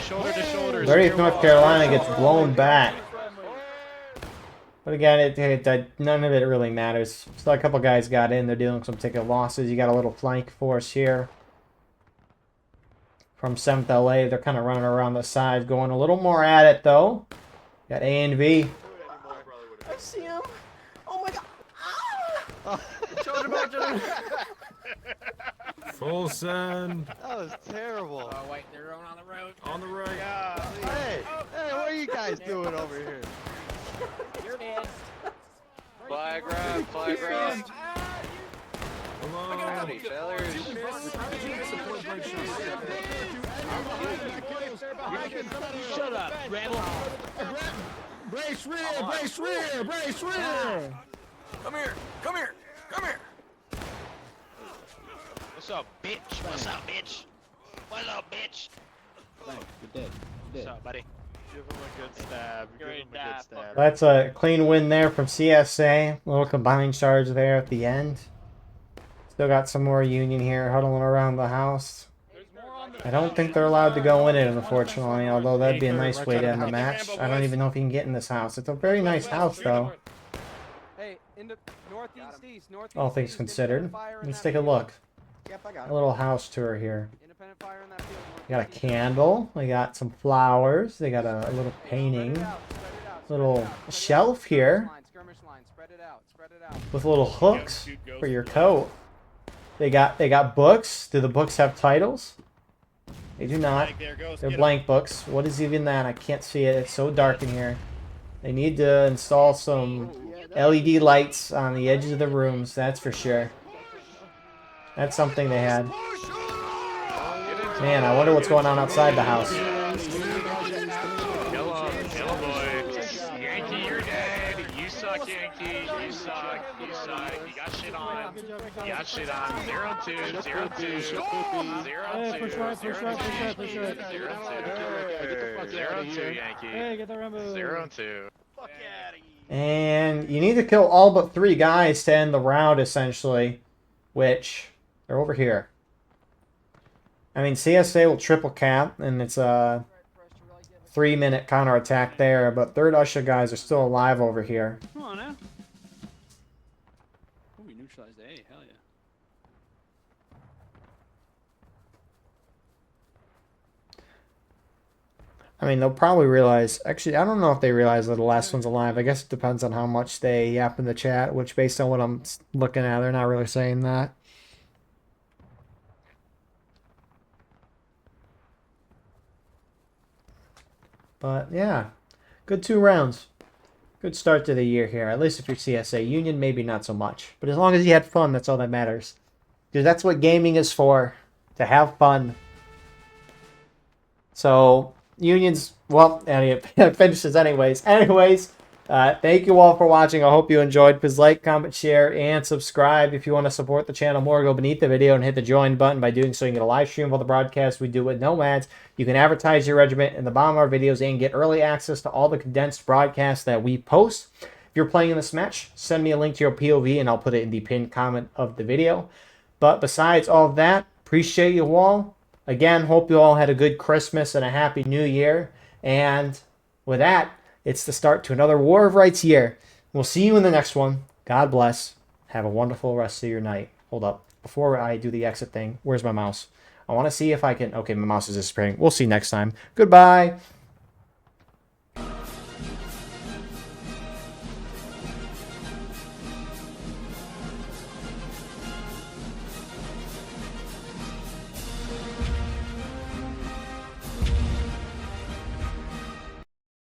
Shoulder to shoulder. 30th North Carolina gets blown back. But again, none of it really matters. Still a couple guys got in. They're dealing with some ticket losses. You got a little flank force here. From 7th LA, they're kind of running around the side, going a little more at it, though. Got A and B. I see him. Oh my god. Full send. That was terrible. Oh wait, they're going on the road. On the right. Hey, what are you guys doing over here? You're dead. Flag grab. Howdy, fellas. Shut up, rebel. Brace rear. Come here. What's up, bitch? What's up, bitch? What's up, buddy? Give him a good stab. That's a clean win there from CSA. A little combined charge there at the end. Still got some more Union here huddling around the house. I don't think they're allowed to go in it, unfortunately, although that'd be a nice way to end the match. I don't even know if you can get in this house. It's a very nice house, though. Hey, in the northeast, All things considered. Let's take a look. A little house tour here. We got a candle. We got some flowers. They got a little painting. Little shelf here with little hooks for your coat. They got books. Do the books have titles? They do not. They're blank books. What is even that? I can't see it. It's so dark in here. They need to install some LED lights on the edges of the rooms, that's for sure. That's something they had. Man, I wonder what's going on outside the house. Hello, boy. Yankee, you're dead. You suck, Yankee. You suck. You suck. You got shit on. You got shit on. 0-2. 0-2. 0-2. 0-2, Yankee. Hey, get the Rambo. 0-2. And you need to kill all but 3 guys to end the round, essentially. Which, they're over here. I mean, CSA will triple cap, and it's a 3-minute counterattack there, but 3rd Usher guys are still alive over here. Come on now. Oh, we neutralized A. Hell yeah. I mean, they'll probably realize... Actually, I don't know if they realize that the last one's alive. I guess it depends on how much they yap in the chat, which based on what I'm looking at, they're not really saying that. But, yeah. Good 2 rounds. Good start to the year here, at least if you're CSA. Union, maybe not so much. But as long as you had fun, that's all that matters. Because that's what gaming is for. To have fun. So... Unions, well, it finishes anyways. Thank you all for watching. I hope you enjoyed. Please like, comment, share, and subscribe. If you want to support the channel more, go beneath the video and hit the join button. By doing so, you can get a live stream of all the broadcasts we do with no ads. You can advertise your regiment in the bottom of our videos and get early access to all the condensed broadcasts that we post. If you're playing in this match, send me a link to your POV and I'll put it in the pinned comment of the video. But besides all of that, appreciate you all. Again, hope you all had a good Christmas and a happy New Year. And with that, it's the start to another War of Rights year. We'll see you in the next one. God bless. Have a wonderful rest of your night. Hold up. Before I do the exit thing, where's my mouse? I want to see if I can... Okay, my mouse is disappearing. We'll see next time. Goodbye.